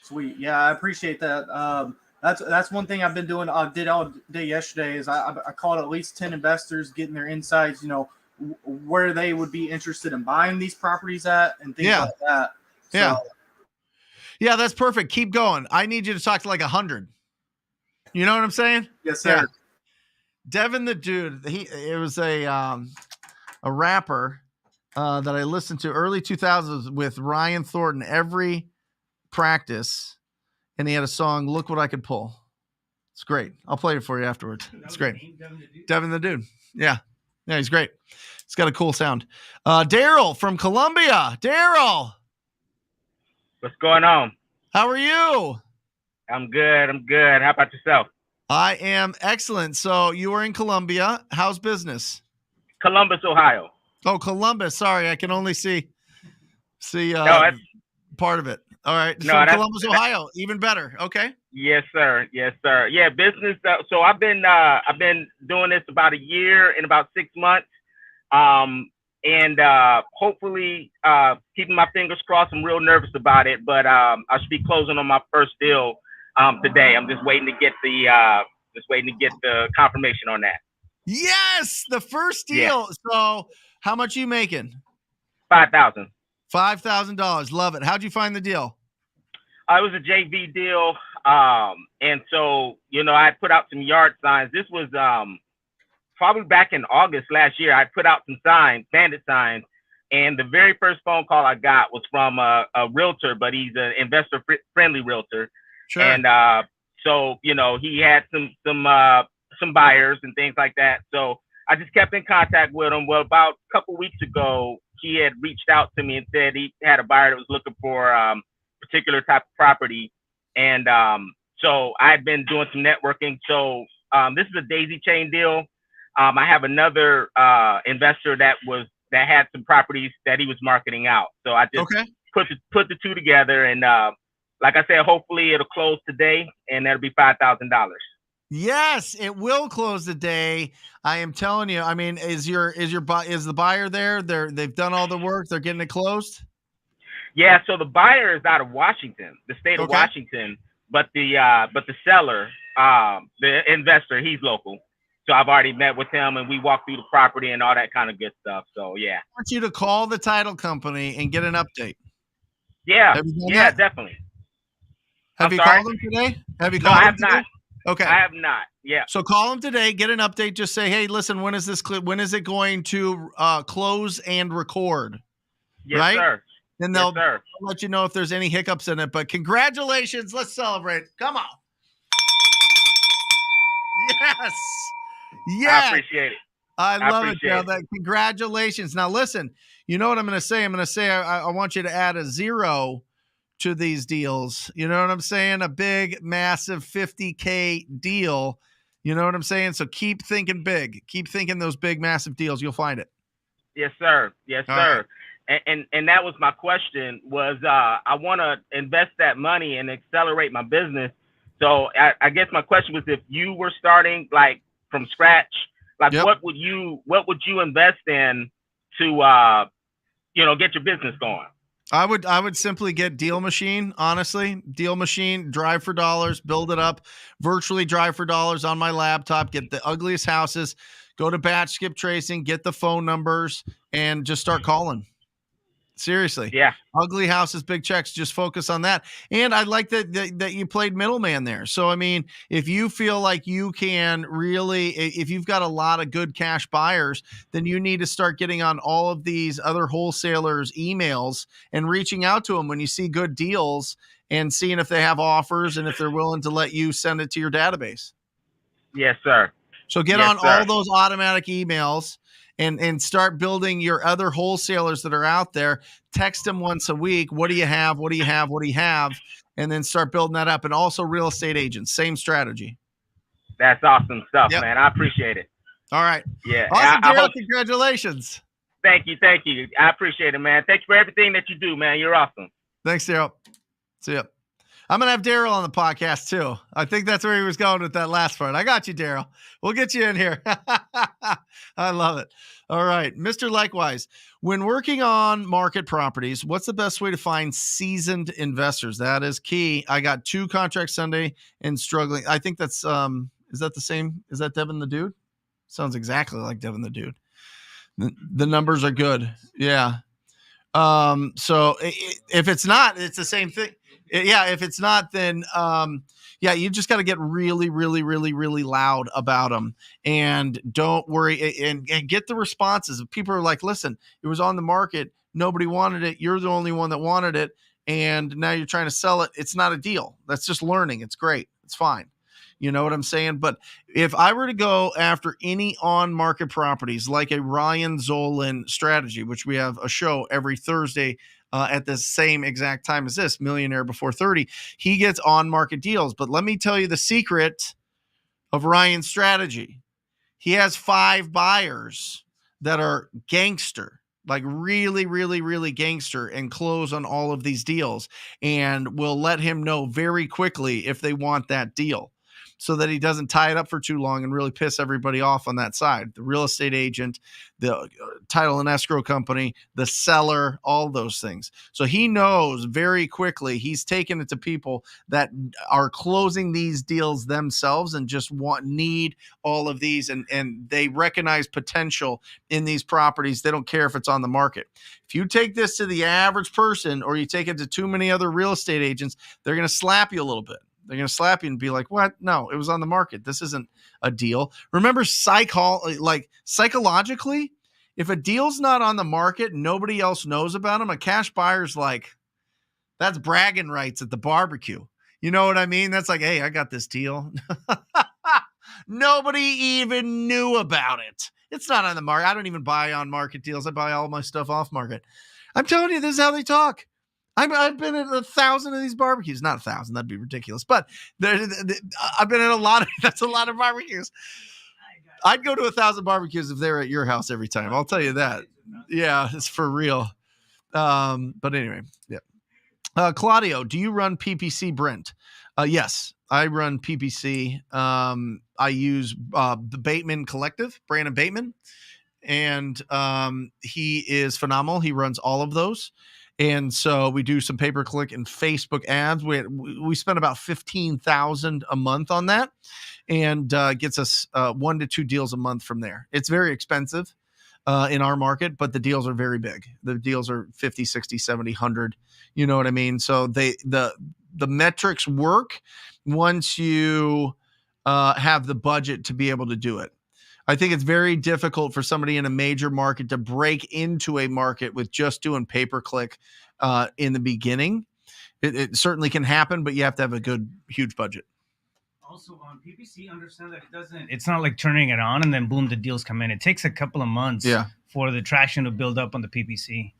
Sweet. Yeah, I appreciate that. That's one thing I've been doing. I did all day yesterday is I called at least 10 investors, getting their insights, where they would be interested in buying these properties at and things like that. So, yeah, that's perfect. Keep going. I need you to talk to like 100. You know what I'm saying? Yes, sir. Yeah. Devin the Dude, it was a rapper that I listened to early 2000s with Ryan Thornton every practice, and he had a song, Look What I Could Pull. It's great. I'll play it for you afterwards. It's great. Devin the Dude? Devin the Dude. Yeah. Yeah, he's great. He's got a cool sound. Daryl from Columbia. Daryl, What's going on? how are you? I'm good. How about yourself? I am excellent. So you are in Columbia. How's business? Columbus, Ohio. Oh, Columbus. Sorry, I can only see No, part of it. All right. No, From that's- Columbus, Ohio. Even better. Okay. yes, sir. Yeah, business. So I've been doing this about a year and about 6 months. And hopefully keeping my fingers crossed. I'm real nervous about it, but I should be closing on my first deal today. I'm just waiting to get the confirmation on that. Yes, the first deal. Yeah. So how much are you making? $5,000. $5,000. Love it. How'd you find the deal? It was a JV deal. And so, I put out some yard signs. This was probably back in August last year. I put out some signs, bandit signs. And the very first phone call I got was from a realtor, but he's an investor-friendly realtor. Sure. And so, he had some buyers and things like that. So I just kept in contact with him. Well, about a couple weeks ago, he had reached out to me and said he had a buyer that was looking for particular type of property. And so I had been doing some networking. So this is a daisy chain deal. I have another investor that had some properties that he was marketing out. So I just put the two together, and like I said, hopefully it'll close today, and that'll be $5,000. Yes, it will close today. I am telling you. I mean, is the buyer there? They've done all the work. They're getting it closed. Yeah. So the buyer is out of Washington, the state of Washington, but the seller, the investor, he's local. So I've already met with him, and we walked through the property and all that kind of good stuff. So yeah. I want you to call the title company and get an update. Yeah. Yeah, that? Definitely. Have you called them today? Have you No, called I them have today? not. Okay. I have not. Yeah. So call them today, get an update. Just say, hey, listen, when is it going to close and record? Yes, right? sir. Then they'll let you know if there's any hiccups in it. But congratulations. Let's celebrate. Come on. Yes. Yes. I appreciate it. I love it, Joe. Congratulations. Now, listen, you know what I'm going to say? I'm going to say I want you to add a 0 to these deals. You know what I'm saying? A big, massive 50K deal. You know what I'm saying? So keep thinking big. Keep thinking those big, massive deals. You'll find it. Yes, sir. Yes, All sir. Right. And that was my question was I want to invest that money and accelerate my business. So I guess my question was, if you were starting like from scratch, like what would you invest in to get your business going? I would simply get Deal Machine, honestly. Deal Machine, drive for dollars, build it up, virtually drive for dollars on my laptop, get the ugliest houses, go to batch skip tracing, get the phone numbers, and just start calling. Seriously. Yeah. Ugly houses, big checks, just focus on that. And I like that you played middleman there. So, I mean, if you feel like you can really, if you've got a lot of good cash buyers, then you need to start getting on all of these other wholesalers' emails and reaching out to them when you see good deals and seeing if they have offers and if they're willing to let you send it to your database. Yes, sir. So get on all those automatic emails and start building your other wholesalers that are out there. Text them once a week. What do you have? What do you have? What do you have? And then start building that up. And also real estate agents, same strategy. That's awesome stuff, man. I appreciate it. All right. Yeah. Awesome, Daryl. Congratulations. Thank you. I appreciate it, man. Thank you for everything that you do, man. You're awesome. Thanks, Daryl. See ya. I'm going to have Daryl on the podcast too. I think that's where he was going with that last part. I got you, Daryl. We'll get you in here. I love it. All right. Mr. Likewise, when working on market properties, what's the best way to find seasoned investors? That is key. I got 2 contracts Sunday and struggling. I think that's, is that the same? Is that Devin the Dude? Sounds exactly like Devin the Dude. The numbers are good. Yeah. So if it's not, it's the same thing. Yeah, if it's not, then you just got to get really, really, really, really loud about them, and don't worry, and get the responses. If people are like, "Listen, it was on the market, nobody wanted it. You're the only one that wanted it, and now you're trying to sell it." It's not a deal. That's just learning. It's great. It's fine. You know what I'm saying? But if I were to go after any on-market properties like a Ryan Zolan strategy, which we have a show every Thursday at the same exact time as this, Millionaire Before 30, he gets on-market deals. But let me tell you the secret of Ryan's strategy. He has 5 buyers that are gangster, like really, really, really gangster, and close on all of these deals, and will let him know very quickly if they want that deal, so that he doesn't tie it up for too long and really piss everybody off on that side. The real estate agent, the title and escrow company, the seller, all those things. So he knows very quickly. He's taken it to people that are closing these deals themselves and just need all of these, and they recognize potential in these properties. They don't care if it's on the market. If you take this to the average person, or you take it to too many other real estate agents, they're going to slap you a little bit. They're going to slap you and be like, what? No, it was on the market. This isn't a deal. Remember, psychologically, if a deal's not on the market, nobody else knows about them. A cash buyer's like, that's bragging rights at the barbecue. You know what I mean? That's like, hey, I got this deal. Nobody even knew about it. It's not on the market. I don't even buy on market deals. I buy all my stuff off market. I'm telling you, this is how they talk. I've been at 1,000 of these barbecues. Not 1,000. That'd be ridiculous. But I've been at a lot of, that's a lot of barbecues. I'd go to 1,000 barbecues if they were at your house every time. I'll tell you that. Yeah, it's for real. But anyway, yeah. Claudio, do you run PPC, Brent? Yes, I run PPC. I use the Bateman Collective, Brandon Bateman, and he is phenomenal. He runs all of those. And so we do some pay-per-click and Facebook ads. We spend about $15,000 a month on that, and gets us 1 to 2 deals a month from there. It's very expensive in our market, but the deals are very big. The deals are 50, 60, 70, 100. You know what I mean? So the metrics work once you have the budget to be able to do it. I think it's very difficult for somebody in a major market to break into a market with just doing pay-per-click in the beginning. It certainly can happen, but you have to have a good, huge budget. Also on PPC, understand that it's not like turning it on and then boom, the deals come in. It takes a couple of months for the traction to build up on the PPC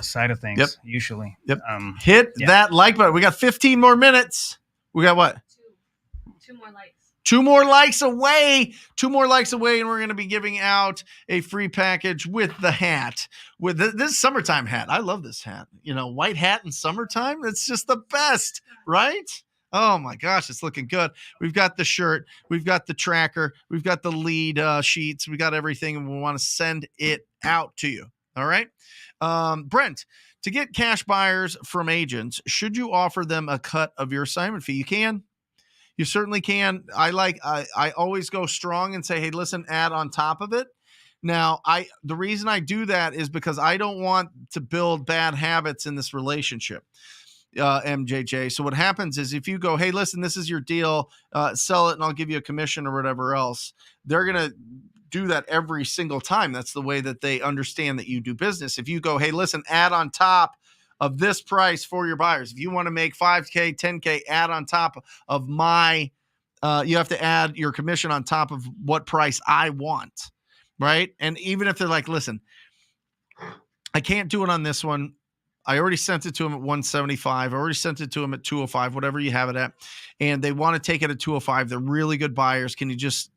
side of things, usually. Hit that like button. We got 15 more minutes. We got what? 2 more likes. 2 more likes away. 2 more likes away, and we're going to be giving out a free package with the hat. With this summertime hat. I love this hat. You know, white hat in summertime. It's just the best, right? Oh my gosh, it's looking good. We've got the shirt. We've got the tracker. We've got the lead sheets. We got everything, and we want to send it out to you. All right. Brent, to get cash buyers from agents, should you offer them a cut of your assignment fee? You can. You certainly can. I always go strong and say, hey, listen, add on top of it. Now, the reason I do that is because I don't want to build bad habits in this relationship, MJJ. So what happens is if you go, hey, listen, this is your deal, sell it and I'll give you a commission or whatever else, they're going to do that every single time. That's the way that they understand that you do business. If you go, hey, listen, add on top of this price for your buyers. If you want to make $5K, $10K, add on top of my, you have to add your commission on top of what price I want, right? And even if they're like, listen, I can't do it on this one. I already sent it to them at 175. I already sent it to them at 205, whatever you have it at. And they want to take it at 205. They're really good buyers. Can you just,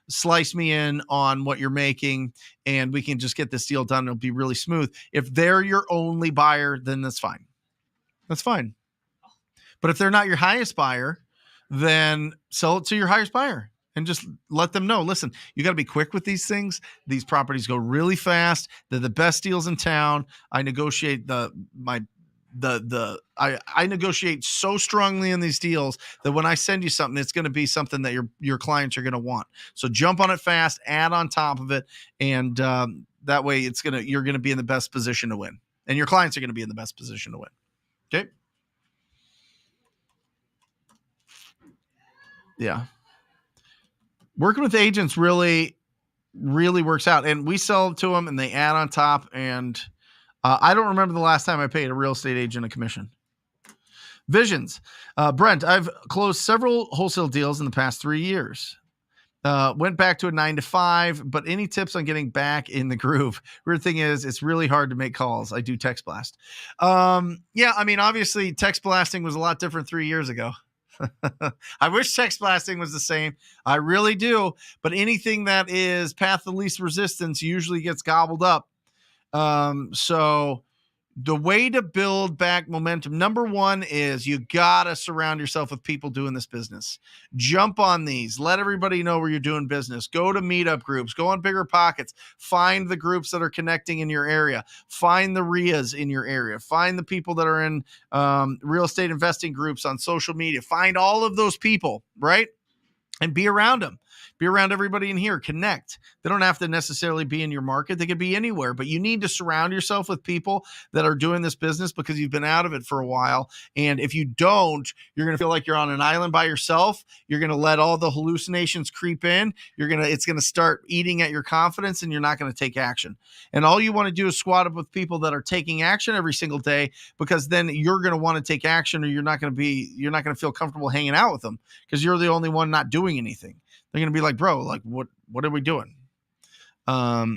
slice me in on what you're making and we can just get this deal done? It'll be really smooth. If they're your only buyer, then that's fine. That's fine. But if they're not your highest buyer, then sell it to your highest buyer. And just let them know, listen, you got to be quick with these things. These properties go really fast. They're the best deals in town. I negotiate I negotiate so strongly in these deals that when I send you something, it's going to be something that your clients are going to want. So jump on it fast, add on top of it, and that way you're going to be in the best position to win, and your clients are going to be in the best position to win. Okay. Yeah. Working with agents really, really works out. And we sell it to them and they add on top. And I don't remember the last time I paid a real estate agent a commission. Visions. Brent, I've closed several wholesale deals in the past 3 years. Went back to a 9 to 5, but any tips on getting back in the groove? Weird thing is, it's really hard to make calls. I do text blast. Yeah, I mean, obviously, text blasting was a lot different 3 years ago. I wish text blasting was the same. I really do. But anything that is path of least resistance usually gets gobbled up. So the way to build back momentum, number one, is you got to surround yourself with people doing this business. Jump on these. Let everybody know where you're doing business. Go to meetup groups. Go on Bigger Pockets. Find the groups that are connecting in your area. Find the RIAs in your area. Find the people that are in real estate investing groups on social media. Find all of those people, right? And be around them. Be around everybody in here. Connect. They don't have to necessarily be in your market. They could be anywhere, but you need to surround yourself with people that are doing this business because you've been out of it for a while. And if you don't, you're going to feel like you're on an island by yourself. You're going to let all the hallucinations creep in. It's going to start eating at your confidence, and you're not going to take action. And all you want to do is squat up with people that are taking action every single day, because then you're going to want to take action, or you're not going to feel comfortable hanging out with them because you're the only one not doing anything. They're going to be like, bro, like, what are we doing? Or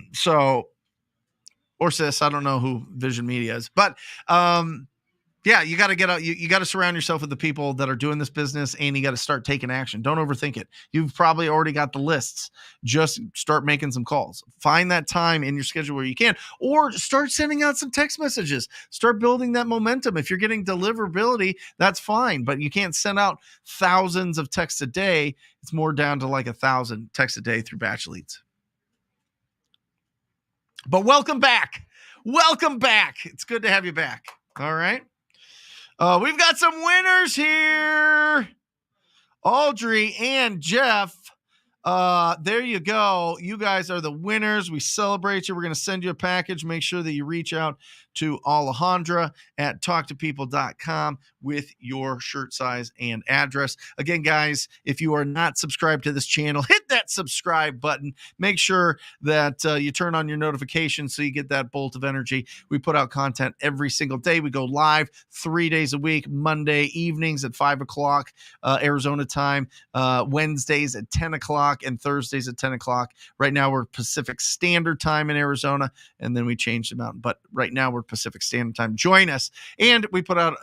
sis, I don't know who Vision Media is, but yeah, you got to get out. You got to surround yourself with the people that are doing this business, and you got to start taking action. Don't overthink it. You've probably already got the lists. Just start making some calls. Find that time in your schedule where you can, or start sending out some text messages. Start building that momentum. If you're getting deliverability, that's fine, but you can't send out thousands of texts a day. It's more down to like 1,000 texts a day through batch leads. But welcome back. Welcome back. It's good to have you back. All right. We've got some winners here. Audrey and Jeff. There you go. You guys are the winners. We celebrate you. We're going to send you a package. Make sure that you reach out to Alejandra at talktopeople.com with your shirt size and address. Again, guys, if you are not subscribed to this channel, hit that subscribe button. Make sure that you turn on your notifications so you get that bolt of energy. We put out content every single day. We go live 3 days a week, Monday evenings at 5 o'clock Arizona time, Wednesdays at 10 o'clock, and Thursdays at 10 o'clock. Right now, we're Pacific Standard Time in Arizona, and then we changed them out. But right now, we're Pacific Standard Time. Join us. And we put out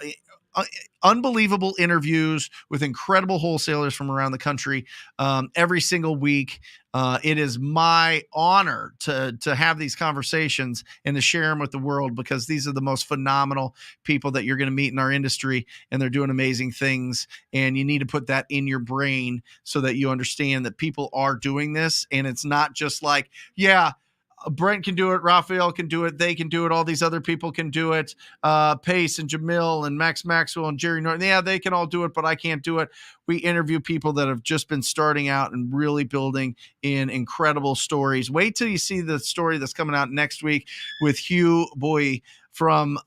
unbelievable interviews with incredible wholesalers from around the country every single week. It is my honor to have these conversations and to share them with the world, because these are the most phenomenal people that you're going to meet in our industry, and they're doing amazing things. And you need to put that in your brain so that you understand that people are doing this. And it's not just like, yeah, Brent can do it, Raphael can do it, they can do it, all these other people can do it, Pace and Jamil and Max Maxwell and Jerry Norton, yeah, they can all do it, but I can't do it. We interview people that have just been starting out and really building in incredible stories. Wait till you see the story that's coming out next week with Hugh Boy from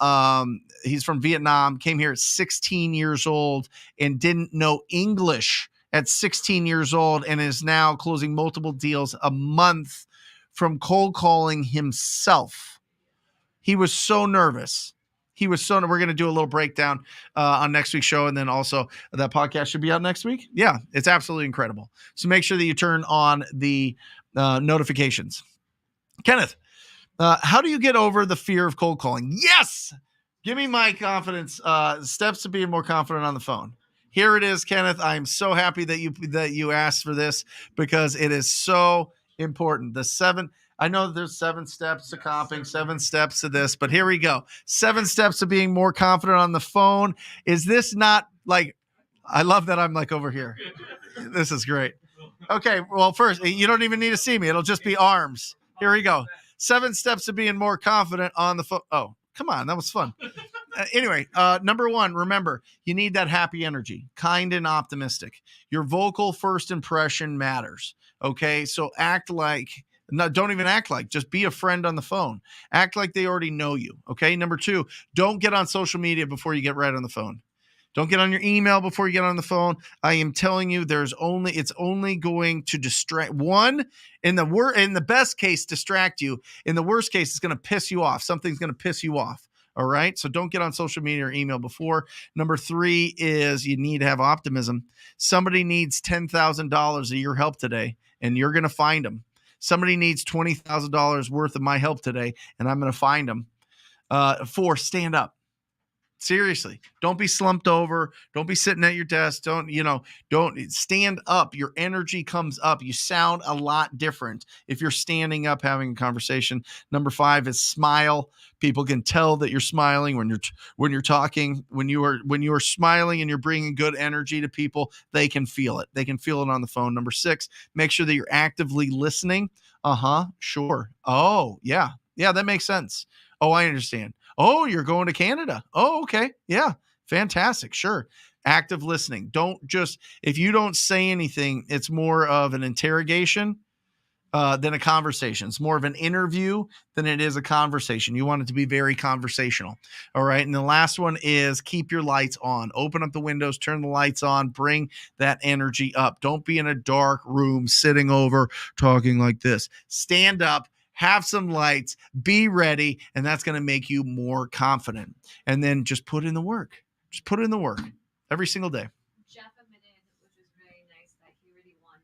he's from Vietnam, came here at 16 years old and didn't know English at 16 years old, and is now closing multiple deals a month from cold calling himself. He was so nervous. We're going to do a little breakdown on next week's show. And then also that podcast should be out next week. Yeah, it's absolutely incredible. So make sure that you turn on the notifications. Kenneth, how do you get over the fear of cold calling? Yes. Give me my confidence, steps to being more confident on the phone. Here it is, Kenneth. I'm so happy that you asked for this, because it is so important. I know there's 7 steps to comping, 7 steps to this, but here we go. 7 steps to being more confident on the phone. Is this not like, I love that I'm like over here. This is great. Okay. Well, first, you don't even need to see me. It'll just be arms. Here we go. 7 steps to being more confident on the phone. Oh, come on. That was fun. Anyway, number 1, remember, you need that happy energy, kind and optimistic. Your vocal first impression matters. Okay, so don't even act like, just be a friend on the phone. Act like they already know you. Okay, number 2, don't get on social media before you get right on the phone. Don't get on your email before you get on the phone. I am telling you, it's only going to distract. One, in the best case, distract you. In the worst case, it's going to piss you off. Something's going to piss you off. All right. So don't get on social media or email before. Number 3 is you need to have optimism. Somebody needs $10,000 of your help today, and you're going to find them. Somebody needs $20,000 worth of my help today, and I'm going to find them. 4, stand up. Seriously, don't be slumped over. Don't be sitting at your desk. Don't stand up. Your energy comes up. You sound a lot different if you're standing up having a conversation. Number 5 is smile. People can tell that you're smiling when you're talking. When you are smiling and you're bringing good energy to people, they can feel it. They can feel it on the phone. Number 6, make sure that you're actively listening. Sure. Oh, yeah. Yeah, that makes sense. Oh, I understand. Oh, you're going to Canada. Oh, okay. Yeah. Fantastic. Sure. Active listening. If you don't say anything, it's more of an interrogation than a conversation. It's more of an interview than it is a conversation. You want it to be very conversational. All right. And the last one is keep your lights on. Open up the windows, turn the lights on, bring that energy up. Don't be in a dark room sitting over talking like this. Stand up. Have some lights, be ready, and that's going to make you more confident. And then just put in the work. Just put in the work every single day. Jeff admitted, which was very nice, that he really won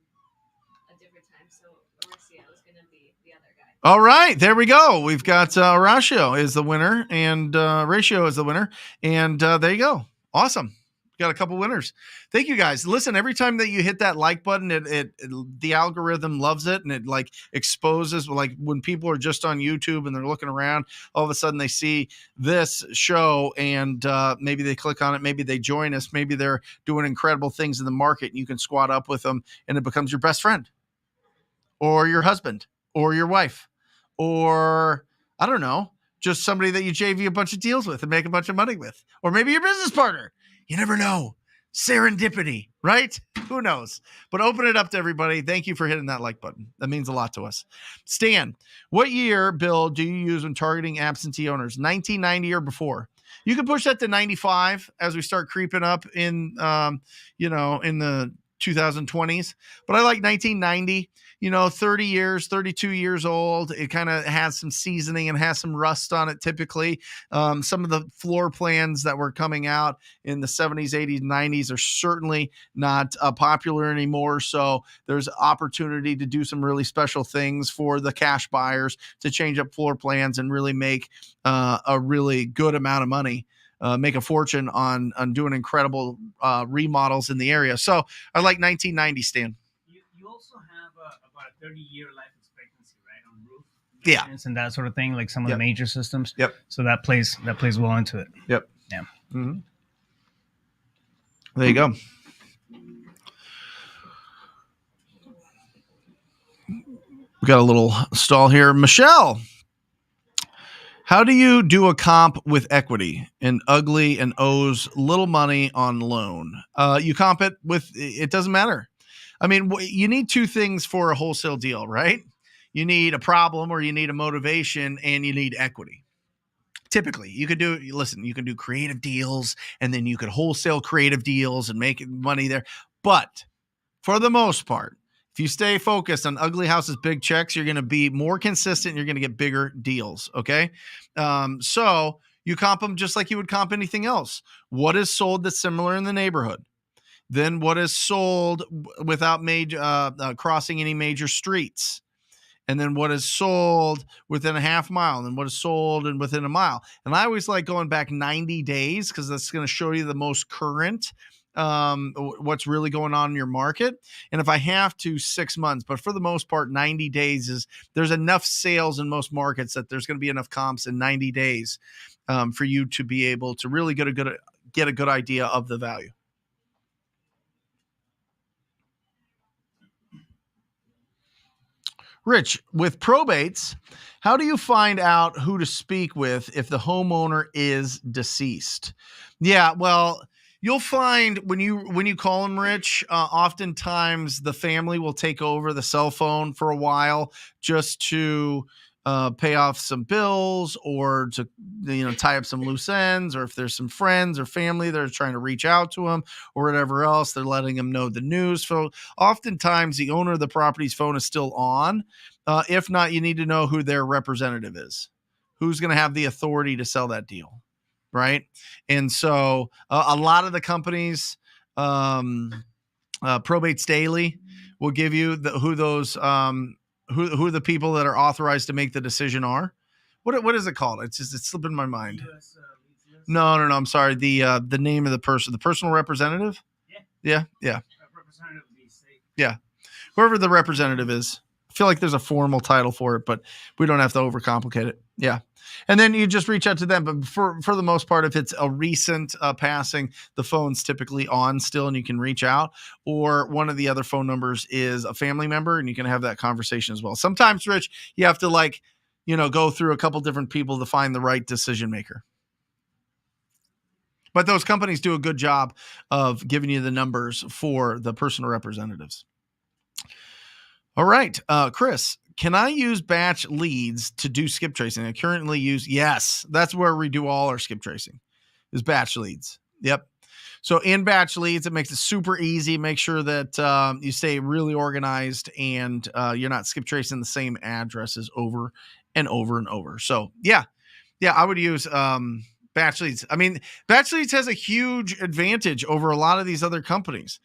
a different time. So Horacio was going to be the other guy. All right, there we go. We've got Horacio is the winner, and Ratio is the winner. And there you go. Awesome. Got a couple winners. Thank you guys. Listen, every time that you hit that like button, the algorithm loves it, and it like exposes, like when people are just on YouTube and they're looking around, all of a sudden they see this show and maybe they click on it, maybe they join us, maybe they're doing incredible things in the market, and you can squat up with them, and it becomes your best friend or your husband or your wife or I don't know, just somebody that you JV a bunch of deals with and make a bunch of money with, or maybe your business partner. You never know. Serendipity, right? Who knows? But open it up to everybody. Thank you for hitting that like button. That means a lot to us. Stan, what year, Bill, do you use when targeting absentee owners? 1990 or before? You can push that to 95 as we start creeping up in, in the 2020s. But I like 1990. 30 years, 32 years old. It kind of has some seasoning and has some rust on it typically. Some of the floor plans that were coming out in the 70s, 80s, 90s are certainly not popular anymore. So there's opportunity to do some really special things for the cash buyers to change up floor plans and really make a really good amount of money. Make a fortune on doing incredible remodels in the area. So I like 1990, Stan. You also have about a 30-year life expectancy, right, on roof maintenance and that sort of thing, like some of the major systems. Yep. So that plays well into it. Yep. Yeah. Mm-hmm. There you go. We got a little stall here. Michelle, how do you do a comp with equity and ugly and owes little money on loan? You comp it with, it doesn't matter. I mean, you need 2 things for a wholesale deal, right? You need a problem or you need a motivation and you need equity. Typically, you can do creative deals and then you could wholesale creative deals and make money there. But for the most part, if you stay focused on ugly houses, big checks, you're going to be more consistent. You're going to get bigger deals. Okay. So you comp them just like you would comp anything else. What is sold that's similar in the neighborhood? Then what is sold without major crossing any major streets? And then what is sold within a half mile, and then what is sold and within a mile. And I always like going back 90 days because that's going to show you the most current, what's really going on in your market. And if I have to, 6 months, but for the most part, 90 days there's enough sales in most markets that there's going to be enough comps in 90 days for you to be able to really get a good idea of the value. Rich, with probates, how do you find out who to speak with if the homeowner is deceased? Yeah, well, you'll find when you call them, Rich, oftentimes the family will take over the cell phone for a while just to pay off some bills or to tie up some loose ends, or if there's some friends or family that are trying to reach out to them or whatever else, they're letting them know the news. So oftentimes the owner of the property's phone is still on. If not, you need to know who their representative is, who's going to have the authority to sell that deal. right? And so a lot of the companies, Probates Daily will give you who the people that are authorized to make the decision are. What is it called? It's slipping my mind. No. I'm sorry. The name of the personal representative. Yeah. Representative of the state. Yeah. Whoever the representative is. I feel like there's a formal title for it, but we don't have to overcomplicate it. Yeah. And then you just reach out to them. But for the most part, if it's a recent passing, the phone's typically on still and you can reach out. Or one of the other phone numbers is a family member and you can have that conversation as well. Sometimes, Rich, you have to go through a couple different people to find the right decision maker. But those companies do a good job of giving you the numbers for the personal representatives. All right, Chris, can I use batch leads to do skip tracing? I currently use, yes, that's where we do all our skip tracing is batch leads. Yep. So in batch leads, it makes it super easy. Make sure that you stay really organized and you're not skip tracing the same addresses over and over and over. So yeah, I would use batch leads. I mean, batch leads has a huge advantage over a lot of these other companies.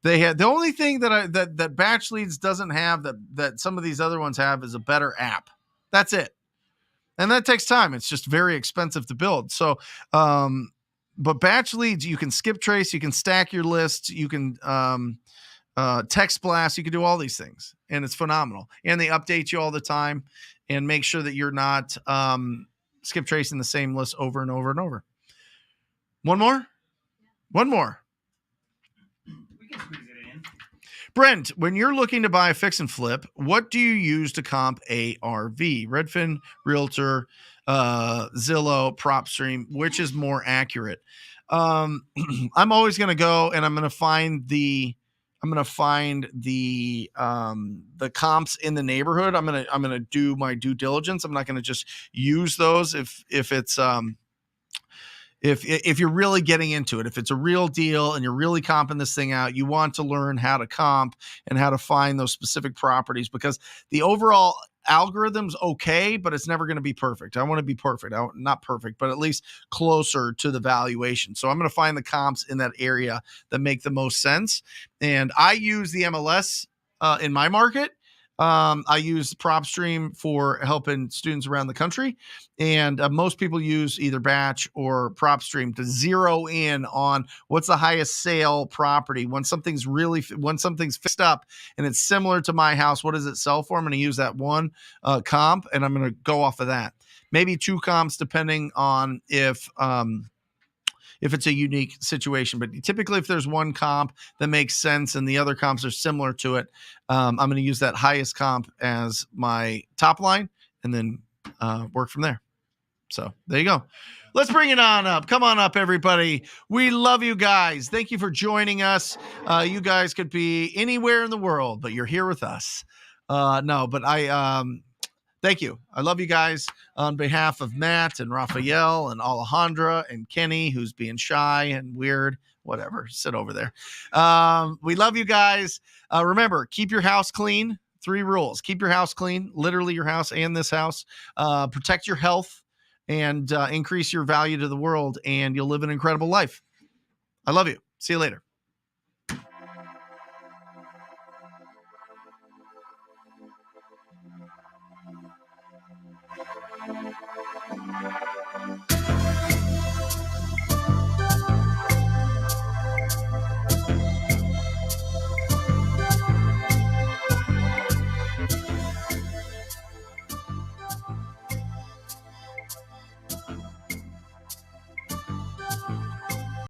They had the only thing that batch leads doesn't have that some of these other ones have is a better app. That's it. And that takes time. It's just very expensive to build. So, but batch leads, you can skip trace, you can stack your lists, you can text blast, you can do all these things, and it's phenomenal. And they update you all the time and make sure that you're not skip tracing the same list over and over and over. One more. Brent, when you're looking to buy a fix and flip, what do you use to comp ARV? Redfin, Realtor, Zillow, PropStream, which is more accurate? I'm always going to go and I'm going to find the comps in the neighborhood. I'm going to do my due diligence. I'm not going to just use those if it's if you're really getting into it, if it's a real deal and you're really comping this thing out, you want to learn how to comp and how to find those specific properties, because the overall algorithm's okay, but it's never going to be perfect. I want to be perfect. Not perfect, but at least closer to the valuation. So I'm going to find the comps in that area that make the most sense. And I use the MLS in my market. I use PropStream for helping students around the country. And most people use either batch or PropStream to zero in on what's the highest sale property. When something's fixed up and it's similar to my house, what does it sell for? I'm going to use that one comp and I'm going to go off of that. Maybe two comps depending on if it's a unique situation. But typically if there's one comp that makes sense and the other comps are similar to it, I'm going to use that highest comp as my top line and then work from there. So there you go. Let's bring it on up. Come on up, everybody. We love you guys. Thank you for joining us. You guys could be anywhere in the world, but you're here with us. Thank you. I love you guys on behalf of Matt and Raphael and Alejandra and Kenny, who's being shy and weird, whatever. Sit over there. We love you guys. Remember, keep your house clean. 3 rules. Keep your house clean, literally your house and this house. Protect your health and increase your value to the world, and you'll live an incredible life. I love you. See you later.